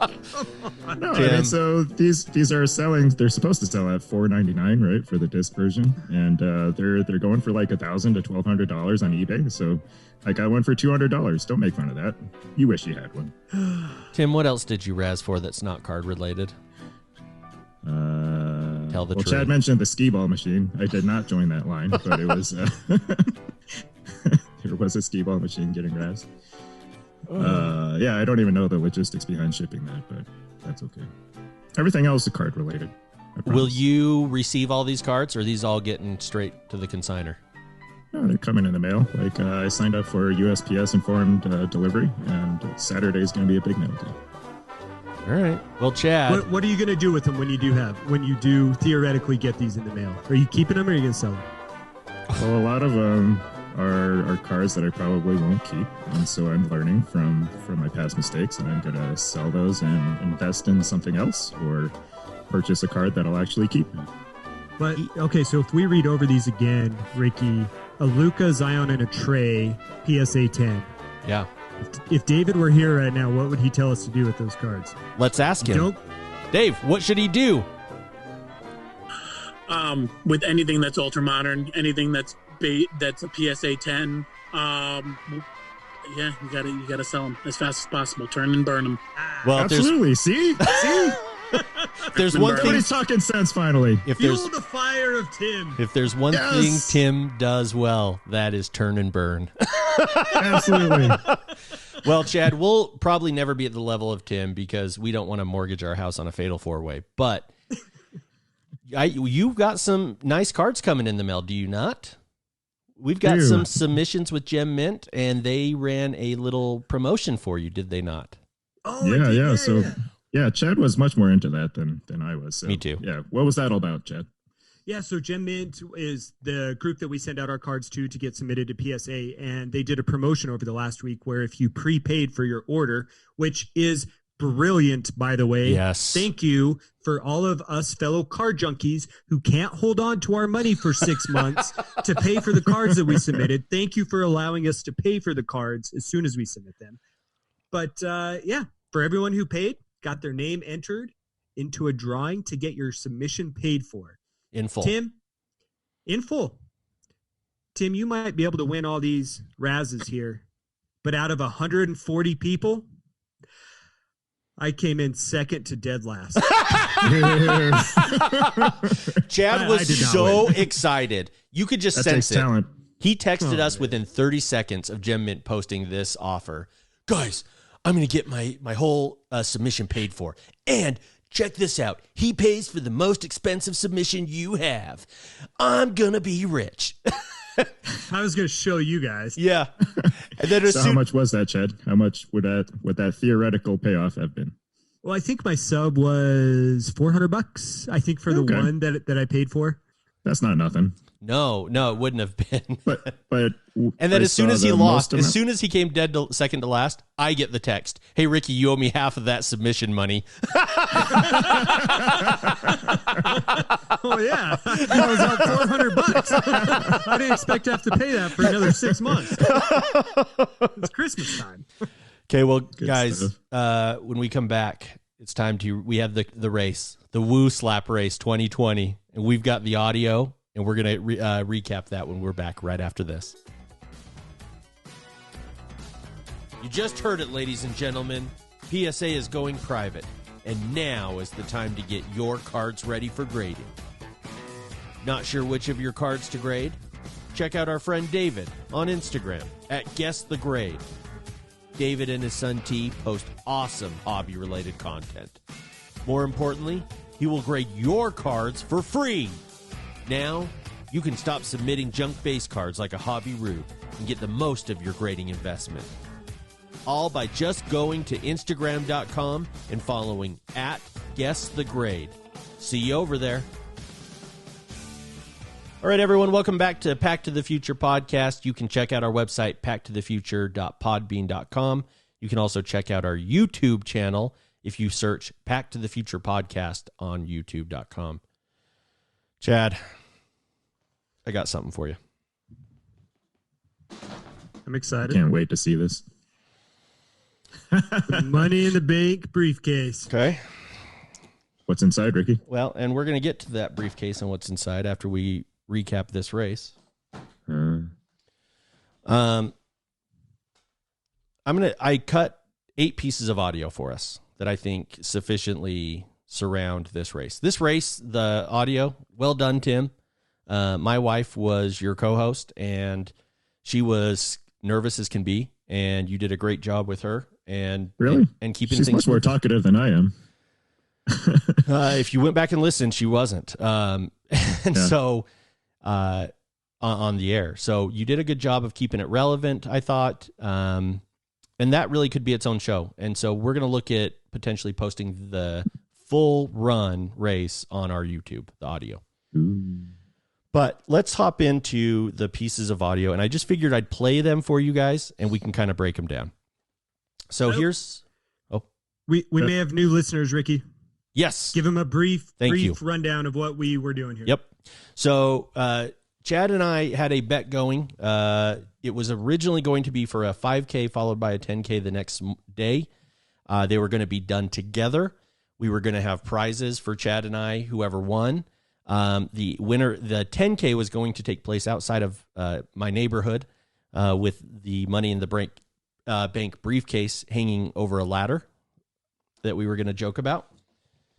No, I mean, so these are selling. They're supposed to sell at $4.99, right, for the disc version, and they're going for like $1,000 to $1,200 on eBay. So I got one for $200. Don't make fun of that. You wish you had one. Tim, what else did you Raz for that's not card related? Tell the truth. Chad mentioned the skee ball machine. I did not join that line, but it was there was a skee ball machine getting Raz. Yeah, I don't even know the logistics behind shipping that, but that's okay. Everything else is card related. Will you receive all these cards, or are these all getting straight to the consignor? Oh, they're coming in the mail. Like I signed up for USPS informed delivery, and Saturday is going to be a big mail day. All right. Well, Chad, What are you going to do with them when you do theoretically get these in the mail? Are you keeping them or are you going to sell them? Well, a lot of them are cards that I probably won't keep, and so I'm learning from my past mistakes, and I'm going to sell those and invest in something else, or purchase a card that I'll actually keep. But okay, so if we read over these again, Ricky, a Luka, Zion, and a Trey, PSA 10. yeah, If David were here right now, what would he tell us to do with those cards? let's ask him. Don't Dave, what should he do? With anything that's ultra modern, anything that's a PSA 10, yeah, you gotta sell them as fast as possible. Turn and burn them. Well, Absolutely. See? there's one thing. Everybody's talking sense finally. If fuel there's the fire of Tim. if there's one thing Tim does well, that is turn and burn. Absolutely. Well, Chad, we'll probably never be at the level of Tim because we don't want to mortgage our house on a fatal four-way. But you've got some nice cards coming in the mail, do you not? We've got some submissions with Gem Mint, and they ran a little promotion for you, did they not? Oh, Yeah. So, yeah, Chad was much more into that than I was. So, Me too. Yeah. What was that all about, Chad? Yeah, so Gem Mint is the group that we send out our cards to get submitted to PSA, and they did a promotion over the last week where if you prepaid for your order, which is brilliant, by the way. Yes. Thank you for all of us fellow card junkies who can't hold on to our money for 6 months to pay for the cards that we submitted. Thank you for allowing us to pay for the cards as soon as we submit them. But yeah, for everyone who paid, got their name entered into a drawing to get your submission paid for. In full. Tim, in full. Tim, you might be able to win all these Razzes here, but out of 140 people, I came in second to dead last. Chad was so excited. You could just That sense takes it. talent. He texted us within 30 seconds of Gem Mint posting this offer. Guys, I'm going to get my whole submission paid for. And check this out. He pays for the most expensive submission you have. I'm going to be rich. I was going to show you guys. Yeah. And then So how much was that, Chad? How much would that theoretical payoff have been? Well, I think my sub was $400. I think for the one that I paid for. That's not nothing. No, it wouldn't have been. But And then I as soon saw as he the lost, most as soon as he came dead to second to last, I get the text. Hey, Ricky, you owe me half of that submission money. Oh, yeah. I was out $400. I didn't expect to have to pay that for another 6 months. It's Christmas time. Okay, well, Good guys, stuff. when we come back, it's time we have the race, the Woo Slap Race 2020, and we've got the audio, and we're going to recap that when we're back right after this. You just heard it, ladies and gentlemen. PSA is going private, and now is the time to get your cards ready for grading. Not sure which of your cards to grade? Check out our friend David on Instagram at Guess the Grade. David and his son T post awesome hobby-related content. More importantly, he will grade your cards for free. Now, you can stop submitting junk-based cards like a Hobby Rube and get the most of your grading investment. All by just going to Instagram.com and following at GuessTheGrade. See you over there. All right, everyone, welcome back to Pack to the Future podcast. You can check out our website, packtothefuture.podbean.com. You can also check out our YouTube channel if you search Pack to the Future podcast on youtube.com. Chad, I got something for you. I'm excited. Can't wait to see this. Money in the bank briefcase. Okay. What's inside, Ricky? Well, and we're going to get to that briefcase and what's inside after we recap this race. I cut 8 pieces of audio for us that I think sufficiently surround this race. This race, the audio, well done, Tim. My wife was your co-host, and she was nervous as can be, and you did a great job with her. And Really? and keeping She's things much more talkative than I am. if you went back and listened, she wasn't. So on the air. So you did a good job of keeping it relevant, I thought. And that really could be its own show. And so we're going to look at potentially posting the full run race on our YouTube, the audio. Ooh. But let's hop into the pieces of audio. And I just figured I'd play them for you guys and we can kind of break them down. So here's... We may have new listeners, Ricky. Yes. Give them a brief you. rundown of what we were doing here. Yep. So Chad and I had a bet going. It was originally going to be for a 5K followed by a 10K the next day. They were going to be done together. We were going to have prizes for Chad and I, whoever won. The winner, the 10K was going to take place outside of my neighborhood with the Money in the Bank briefcase hanging over a ladder that we were going to joke about.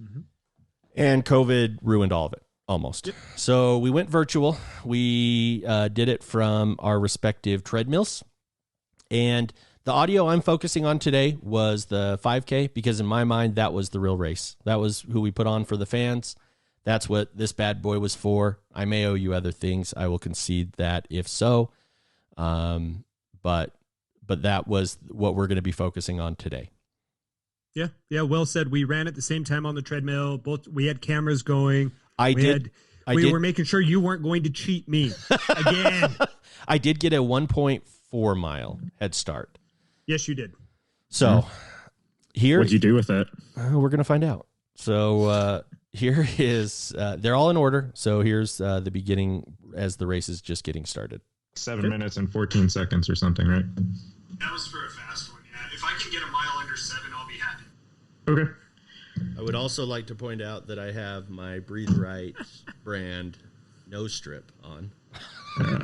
Mm-hmm. And COVID ruined all of it, almost. Yep. So we went virtual. We did it from our respective treadmills. And the audio I'm focusing on today was the 5K, because in my mind, that was the real race. That was who we put on for the fans. That's what this bad boy was for. I may owe you other things. I will concede that if so. But that was what we're going to be focusing on today. Yeah. Well said. We ran at the same time on the treadmill. We had cameras going. We were making sure you weren't going to cheat me again. I did get a 1.4 mile head start. Yes, you did. So here, what'd you do with that? We're going to find out. So here is, they're all in order. So here's the beginning as the race is just getting started. 7 minutes and 14 seconds or something, right? That was for a fast one. Yeah. If I can get a mile under 7, I'll be happy. Okay. I would also like to point out that I have my Breathe Right brand nose strip on.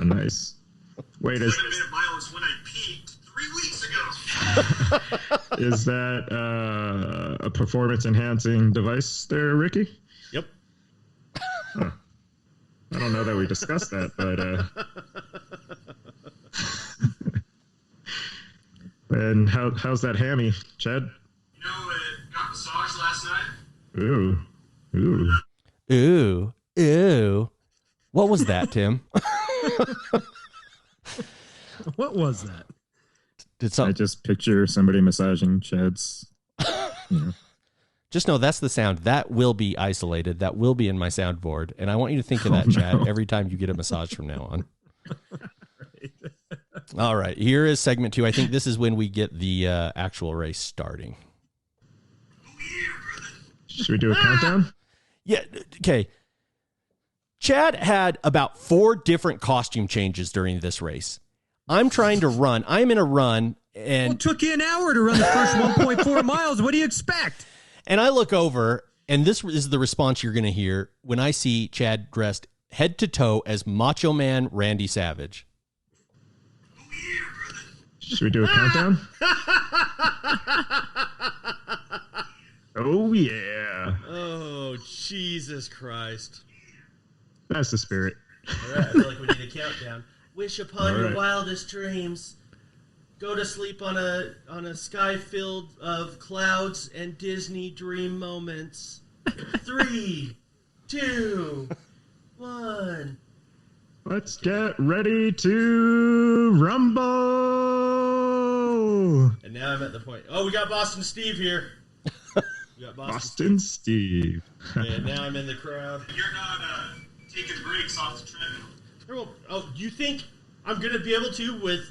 Nice. Wait, 7-minute mile is when I peaked 3 weeks ago. Is that a performance-enhancing device there, Ricky? Yep. Huh. I don't know that we discussed that, but... And how's that hammy, Chad? Got massaged last night. Ooh. What was that, Tim? What was that? I just picture somebody massaging Chad's. Just know that's the sound. That will be isolated. That will be in my soundboard. And I want you to think of that, Chad, every time you get a massage from now on. All right. Here is segment 2. I think this is when we get the actual race starting. Should we do a countdown? Yeah. Okay. Chad had about 4 different costume changes during this race. I'm trying to run. I'm in a run. And it took you an hour to run the first 1.4 miles. What do you expect? And I look over, and this is the response you're going to hear when I see Chad dressed head to toe as Macho Man Randy Savage. Should we do a countdown? Oh, yeah. Oh, Jesus Christ. That's the spirit. All right, I feel like we need a countdown. Wish upon your wildest dreams. Go to sleep on a sky filled of clouds and Disney dream moments. 3, 2, 1. Let's get ready to rumble. And now I'm at the point. Oh, we got Boston Steve here. We got Boston Steve. And now I'm in the crowd. You're not taking breaks off the treadmill. Oh, you think I'm going to be able to with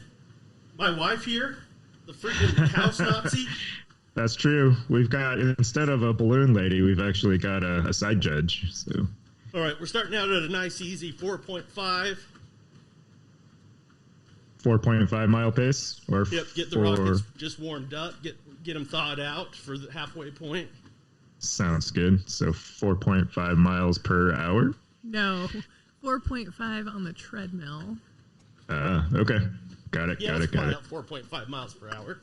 my wife here? The freaking house Nazi? That's true. We've got, instead of a balloon lady, we've actually got a side judge. So. All right, we're starting out at a nice, easy 4.5. 4.5 mile pace? Or yep, get the rockets just warmed up, get them thawed out for the halfway point. Sounds good. So 4.5 miles per hour? No, 4.5 on the treadmill. Okay. Got it. 4.5 miles per hour.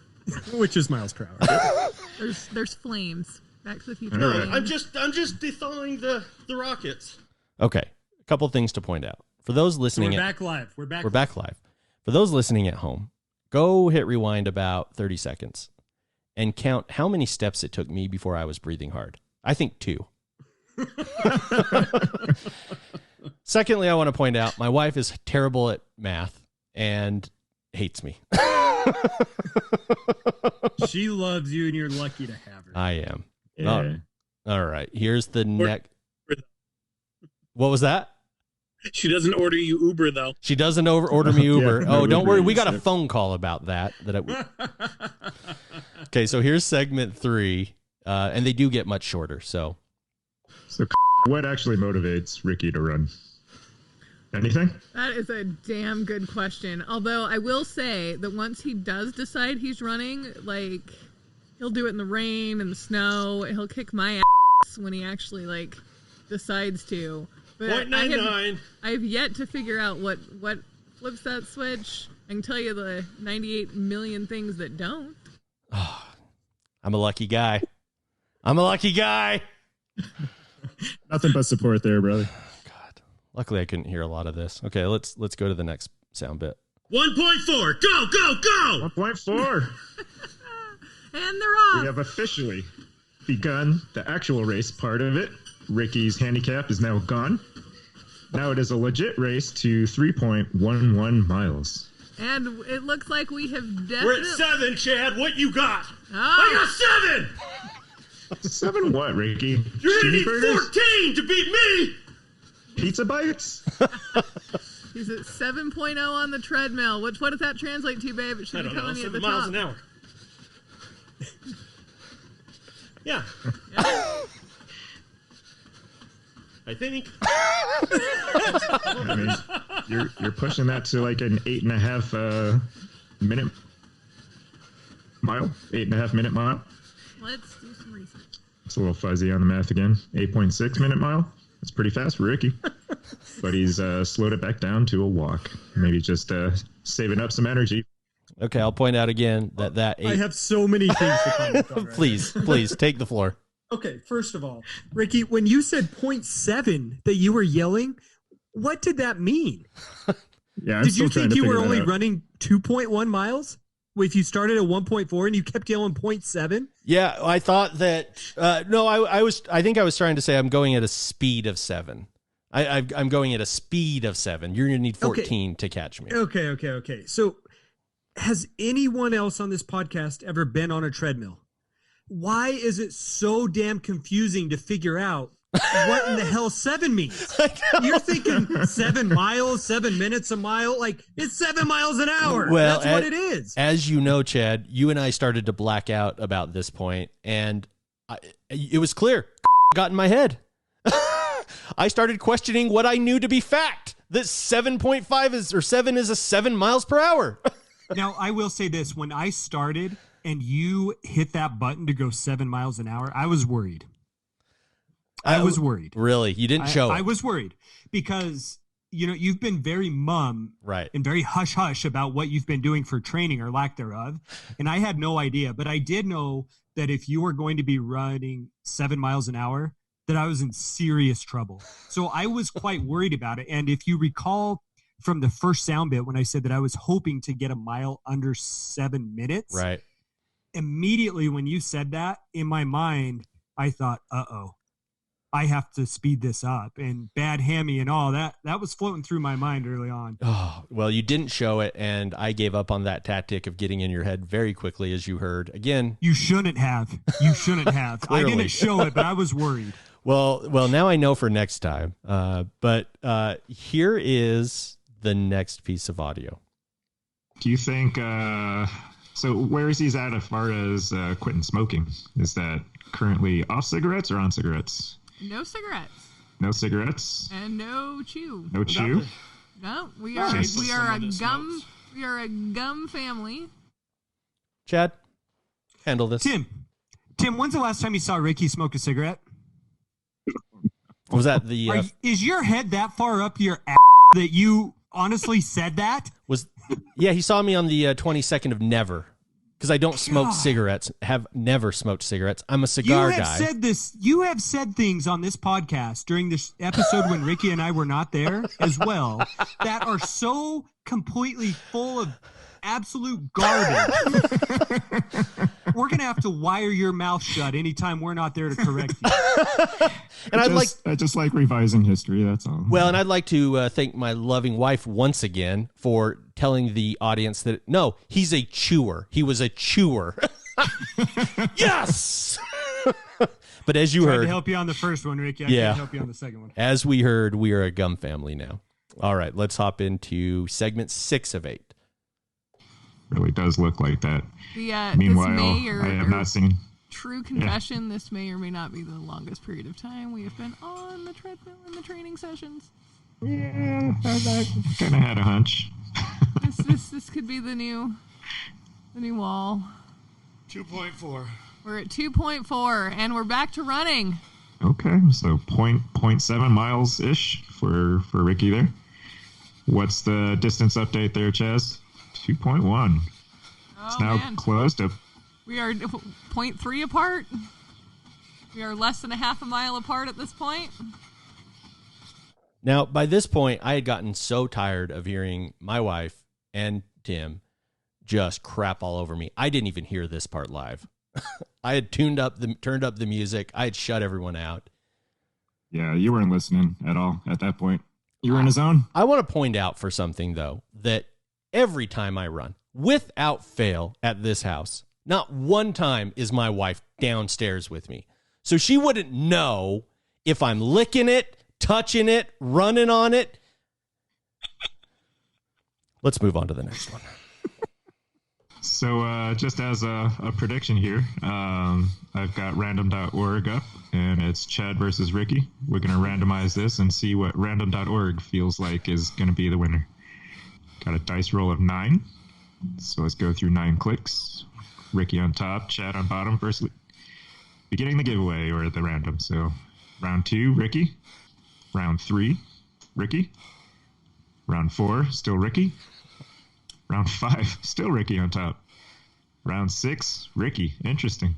Which is miles per hour. There's flames. Back to the Future. Right. I'm just thawing the rockets. Okay, a couple things to point out for those listening. We're back live. We're back live. For those listening at home, go hit rewind about 30 seconds and count how many steps it took me before I was breathing hard. I think 2. Secondly, I want to point out my wife is terrible at math and hates me. She loves you, and you're lucky to have her. I am. Yeah. All right. Here's the next. What was that? She doesn't order you Uber, though. She doesn't order me Uber. no Don't Uber worry. We Eats, got a phone call about that. Okay, so here's segment 3, and they do get much shorter. So what actually motivates Ricky to run? Anything? That is a damn good question. Although I will say that once he does decide he's running, like, he'll do it in the rain and the snow. He'll kick my ass when he actually, like, decides to. But 0.99. I have yet to figure out what flips that switch. I can tell you the 98 million things that don't. Oh, I'm a lucky guy. Nothing but support there, brother. God. Luckily, I couldn't hear a lot of this. Okay, let's go to the next sound bit. 1.4. Go, go, go. 1.4. And they're off. We have officially begun the actual race part of it. Ricky's handicap is now gone. Now it is a legit race to 3.11 miles. And it looks like we have definitely... We're at 7, Chad. What you got? Oh. I got 7. 7 what, Ricky? You're going to need Cheeseburgers? 14 to beat me. Pizza bites? He's at 7.0 on the treadmill. What does that translate to, babe? It should be telling you at the 7 miles top. an hour. Yeah. I think. I mean, you're pushing that to like an 8.5 minute mile. 8.5 minute mile. Let's do some research. It's a little fuzzy on the math again. 8.6 minute mile. That's pretty fast for Ricky. But he's slowed it back down to a walk. Maybe just saving up some energy. Okay, I'll point out again that I have so many things to comment on. Right please take the floor. Okay, first of all, Ricky, when you said 0.7 that you were yelling, what did that mean? Yeah, I'm did still you trying think to you were figure that only out. running 2.1 miles? If you started at 1.4 and you kept yelling 0.7? Yeah, I thought that. No, I think I was trying to say I'm going at a speed of 7. I'm going at a speed of 7. You're going to need 14 to catch me. Okay. So, has anyone else on this podcast ever been on a treadmill? Why is it so damn confusing to figure out what in the hell 7 means? You're thinking 7 miles, 7 minutes a mile. Like, it's 7 miles an hour. Well, that's what it is. As you know, Chad, you and I started to black out about this point, and it was clear. Got in my head. I started questioning what I knew to be fact. That 7.5 is, or 7 is a 7 miles per hour. Now, I will say this. When I started and you hit that button to go 7 miles an hour, I was worried. I was worried. Really? You didn't show it? I was worried because, you've been very mum right, and very hush-hush about what you've been doing for training or lack thereof. And I had no idea, but I did know that if you were going to be running 7 miles an hour, that I was in serious trouble. So I was quite worried about it. And if you recall from the first sound bit when I said that I was hoping to get a mile under 7 minutes, right? Immediately when you said that, in my mind, I thought, uh-oh, I have to speed this up. And bad hammy and all that was floating through my mind early on. Oh, well, you didn't show it, and I gave up on that tactic of getting in your head very quickly, as you heard. Again, you shouldn't have. I didn't show it, but I was worried. Well, now I know for next time. But here is the next piece of audio. Do you think, so where is he at as far as quitting smoking? Is that currently off cigarettes or on cigarettes? No cigarettes. No cigarettes? And no chew. No chew? No, we are a gum family. Chad, handle this. Tim, when's the last time you saw Ricky smoke a cigarette? Was that the... is your head that far up your ass that you honestly said that? Yeah, he saw me on the 22nd of never. Because I don't smoke cigarettes, have never smoked cigarettes. I'm a cigar guy. You have said things on this podcast during this episode when Ricky and I were not there as well that are so completely full of absolute garbage. We're going to have to wire your mouth shut anytime we're not there to correct you. And I just like revising history. That's all. Well, and I'd like to thank my loving wife once again for telling the audience that, no, he's a chewer. He was a chewer. Yes! But as you Tried heard, to help you on the first one, Ricky. I can't help you on the second one. As we heard, we are a gum family now. All right, let's hop into segment 6 of 8. Really does look like that. Meanwhile, I have not seen. True confession, this may or may not be the longest period of time we have been on the treadmill in the training sessions. Yeah, I kind of had a hunch. This could be the new wall. 2.4. We're at 2.4, and we're back to running. Okay, so 0.7 miles ish for Ricky there. What's the distance update there, Chaz? 2.1. It's now closed up. We are 0.3 apart. We are less than a half a mile apart at this point. Now, by this point, I had gotten so tired of hearing my wife and Tim just crap all over me. I didn't even hear this part live. I had turned up the music. I had shut everyone out. Yeah, you weren't listening at all at that point. You were in a zone. I want to point out for something, though, that every time I run, without fail at this house, not one time is my wife downstairs with me. So she wouldn't know if I'm licking it, touching it, running on it. Let's move on to the next one. So just as a prediction here, I've got random.org up, and it's Chad versus Ricky. We're going to randomize this and see what random.org feels like is going to be the winner. Got a dice roll of 9. So let's go through 9 clicks. Ricky on top, Chad on bottom. First, beginning the giveaway or the random. So round 2, Ricky. Round 3, Ricky. Round 4, still Ricky. Round 5, still Ricky on top. Round 6, Ricky. Interesting.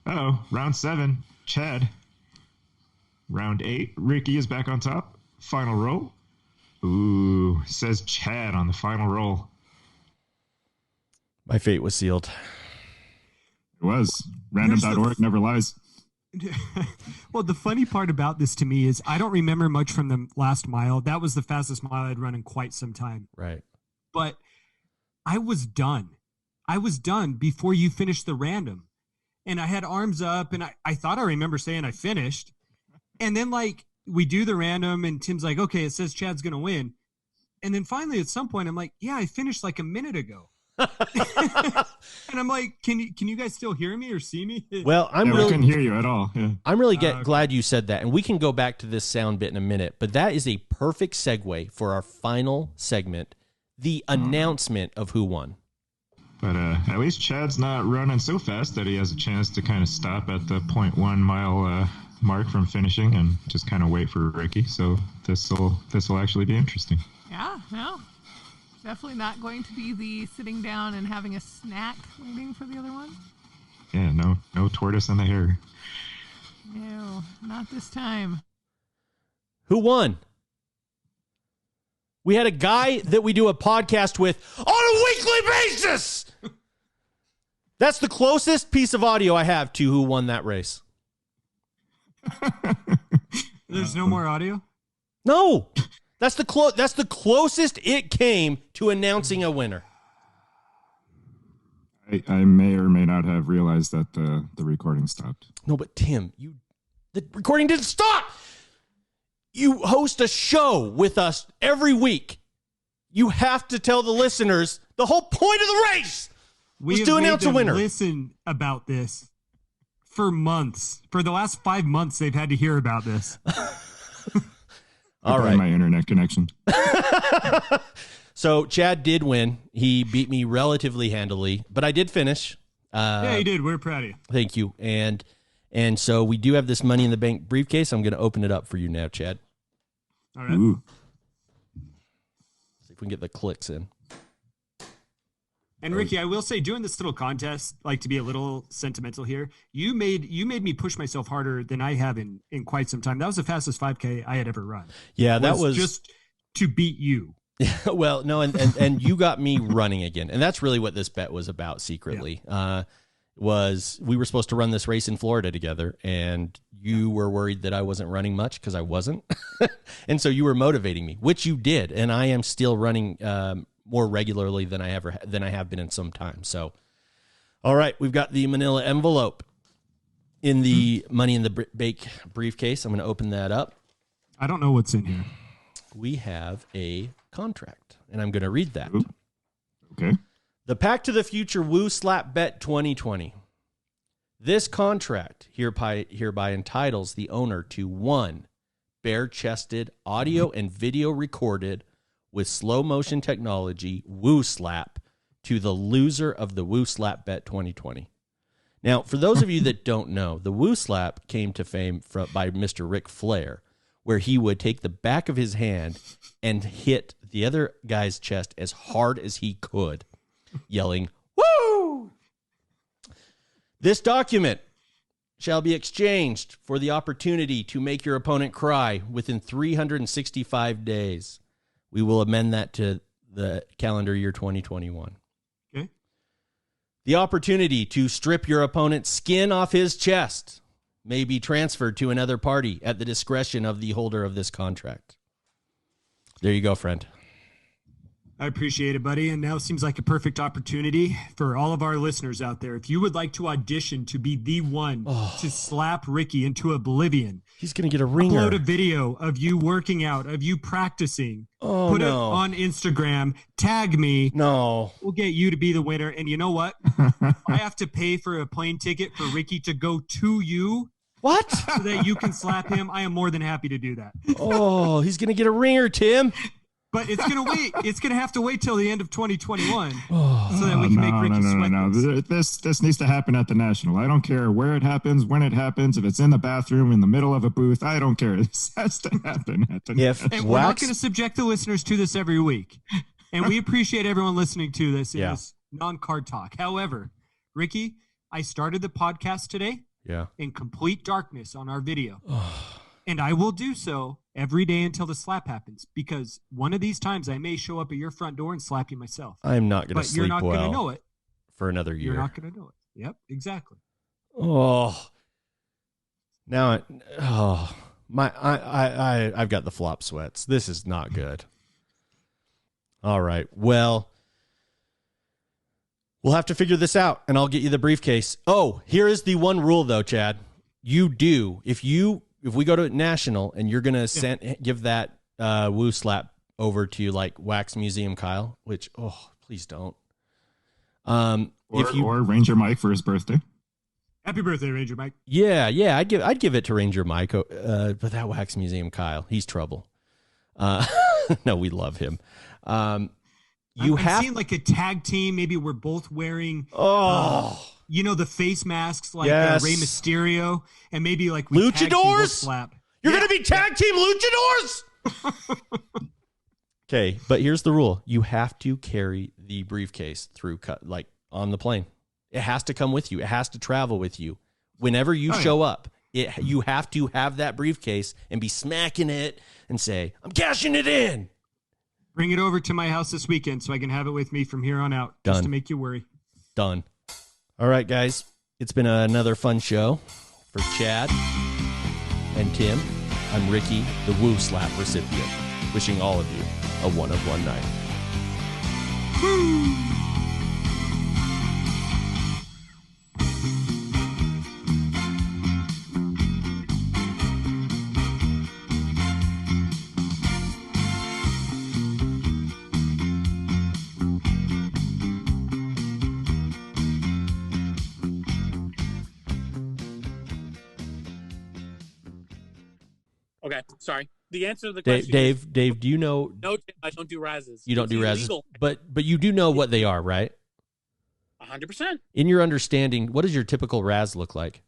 Uh-oh, round 7, Chad. Round 8, Ricky is back on top. Final roll. Ooh, says Chad on the final roll. My fate was sealed. It was. Random.org never lies. Well, the funny part about this to me is I don't remember much from the last mile. That was the fastest mile I'd run in quite some time. Right. But I was done. I was done before you finished the random. And I had arms up, and I thought I remember saying I finished. And then, like, we do the random, and Tim's like, okay, it says Chad's going to win. And then finally, at some point, I'm like, yeah, I finished like a minute ago. And I'm like, can you guys still hear me or see me? Well, we couldn't hear you at all. Yeah. I'm really glad you said that, and we can go back to this sound bit in a minute, but that is a perfect segue for our final segment, the announcement of who won. But at least Chad's not running so fast that he has a chance to kind of stop at the 0.1 mile mark from finishing and just kind of wait for Ricky. So this will actually be interesting. Yeah, no. Definitely not going to be the sitting down and having a snack waiting for the other one. Yeah, no tortoise in the hair. No, not this time. Who won? We had a guy that we do a podcast with on a weekly basis. That's the closest piece of audio I have to who won that race. There's no more audio? No. That's the closest it came to announcing a winner. I may or may not have realized that the recording stopped. No, but Tim, the recording didn't stop. You host a show with us every week. You have to tell the listeners the whole point of the race was to announce a winner. Listen about this for months. For the last 5 months, they've had to hear about this. All right. My internet connection. So Chad did win. He beat me relatively handily, but I did finish. Yeah, he did. We're proud of you. Thank you. And so we do have this Money in the Bank briefcase. I'm going to open it up for you now, Chad. All right. Ooh. See if we can get the clicks in. And Ricky, I will say, doing this little contest, like to be a little sentimental here, you made me push myself harder than I have in quite some time. That was the fastest 5K I had ever run. Yeah, that was just to beat you. Well, no, and you got me running again, and that's really what this bet was about secretly. Yeah. was we were supposed to run this race in Florida together, and you were worried that I wasn't running much because I wasn't. And so you were motivating me, which you did. And I am still running more regularly than I have been in some time. So, all right, we've got the manila envelope in the Money in the Bake briefcase. I'm going to open that up. I don't know what's in here. We have a contract, and I'm going to read that. Ooh. Okay. The Pack to the Future Woo Slap Bet 2020. This contract hereby entitles the owner to 1 bare-chested audio and video recorded with slow motion technology Woo Slap to the loser of the Woo Slap Bet 2020. Now, for those of you that don't know, the Woo Slap came to fame by Mr. Ric Flair, where he would take the back of his hand and hit the other guy's chest as hard as he could, yelling, "Woo!" This document shall be exchanged for the opportunity to make your opponent cry within 365 days. We will amend that to the calendar year 2021. Okay. The opportunity to strip your opponent's skin off his chest may be transferred to another party at the discretion of the holder of this contract. There you go, friend. I appreciate it, buddy. And now seems like a perfect opportunity for all of our listeners out there. If you would like to audition to be the one to slap Ricky into oblivion, he's going to get a ringer. Upload a video of you working out, of you practicing. Put it on Instagram. Tag me. No. We'll get you to be the winner. And you know what? I have to pay for a plane ticket for Ricky to go to you. What? So that you can slap him. I am more than happy to do that. Oh, he's going to get a ringer, Tim. But it's going to wait. It's going to have to wait till the end of 2021 so that we can make Ricky sweat. No. This needs to happen at the National. I don't care where it happens, when it happens, if it's in the bathroom, in the middle of a booth. I don't care. This has to happen at the National. And we're not going to subject the listeners to this every week. And we appreciate everyone listening to this in this non-card talk. However, Ricky, I started the podcast today in complete darkness on our video. And I will do so every day until the slap happens, because one of these times I may show up at your front door and slap you myself. I'm not going to sleep well. But you're not going to know it. For another year. You're not going to know it. Yep, exactly. Oh. Now, I've got the flop sweats. This is not good. All right. Well, we'll have to figure this out, and I'll get you the briefcase. Oh, here is the one rule, though, Chad. You do, if we go to National and you're going to give that Woo Slap over to like Wax Museum Kyle, which, please don't. Or Ranger Mike for his birthday. Happy birthday, Ranger Mike. Yeah. I'd give it to Ranger Mike, but that Wax Museum Kyle, he's trouble. No, we love him. I'm seeing like a tag team. Maybe we're both wearing, the face masks like Rey Mysterio, and maybe like we luchadors. Slap. You're going to be tag team luchadors. Okay, but here's the rule: you have to carry the briefcase through, like on the plane. It has to come with you. It has to travel with you. Whenever you show up, you have to have that briefcase and be smacking it and say, "I'm cashing it in." Bring it over to my house this weekend so I can have it with me from here on out. Done. Just to make you worry. Done. All right, guys. It's been another fun show for Chad and Tim. I'm Ricky, the Woo Slap recipient, wishing all of you a one-of-one night. Woo! Okay, sorry. The answer to the question Dave, do you know? No, I don't do razzes. You don't do razzes, but you do know what they are, right? 100%. In your understanding, what does your typical razz look like?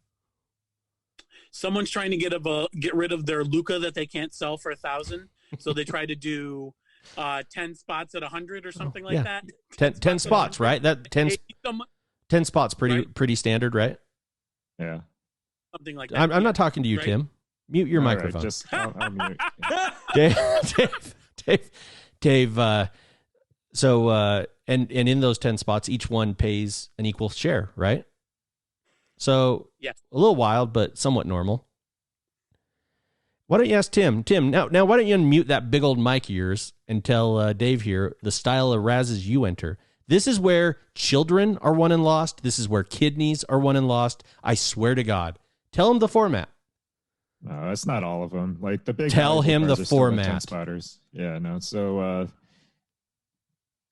Someone's trying to get rid of their Luca that they can't sell for 1,000, so they try to do 10 spots at 100 or something like that. 10 spots, right? That 10 spots pretty standard, right? Yeah. Something like that. I'm not talking to you, right? Tim. Mute your microphone. Right, I'll mute. Dave. So and in those 10 spots, each one pays an equal share, right? So Yes. a little wild, but somewhat normal. Why don't you ask Tim? Tim, now why don't you unmute that big old mic of yours and tell Dave here the style of Raz's you enter. This is where children are won and lost. This is where kidneys are won and lost. I swear to God. Tell him the format. No, it's not all of them. Like the big. Tell him the cars are still 10 format. spotters. Yeah, no. So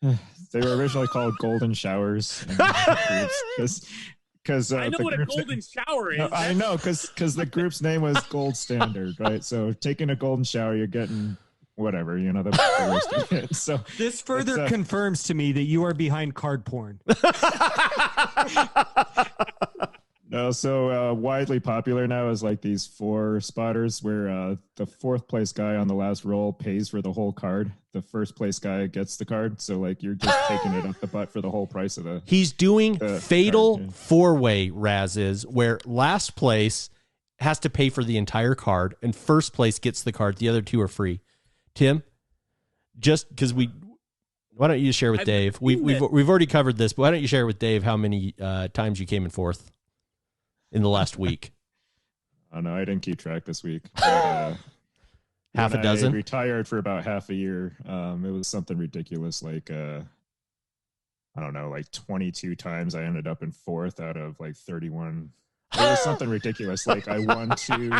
they were originally called golden showers. Because I know what a golden shower is. No, I know because the group's name was Gold Standard, right? So taking a golden shower, you're getting whatever, the worst of it. So This further confirms to me that you are behind card porn. No, so widely popular now is like these 4 spotters where the 4th place guy on the last roll pays for the whole card. The 1st place guy gets the card. So like you're just taking it up the butt for the whole price of the. He's doing fatal card, yeah. 4-way Raz is where last place has to pay for the entire card and first place gets the card. The other 2 are free. Tim, just because why don't you share with Dave? We've already covered this, but why don't you share with Dave how many times you came in 4th? In the last week? Oh no, I didn't keep track this week. Half a dozen? I retired for about half a year. It was something ridiculous, like I don't know, like 22 times I ended up in 4th out of like 31. It was something ridiculous. Like I won 2,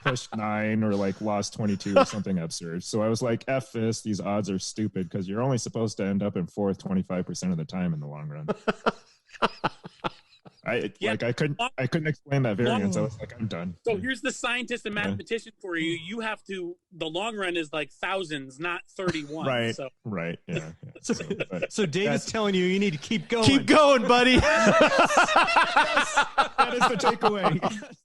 pushed 9, or like lost 22 or something absurd. So I was like, F this, these odds are stupid because you're only supposed to end up in 4th 25% of the time in the long run. I couldn't explain that variance. I was like, I'm done. So here's the scientist and mathematician for you. You have to. The long run is like thousands, not 31. Right. So. Right. Yeah. So Dave is telling you need to keep going. Keep going, buddy. That is the takeaway.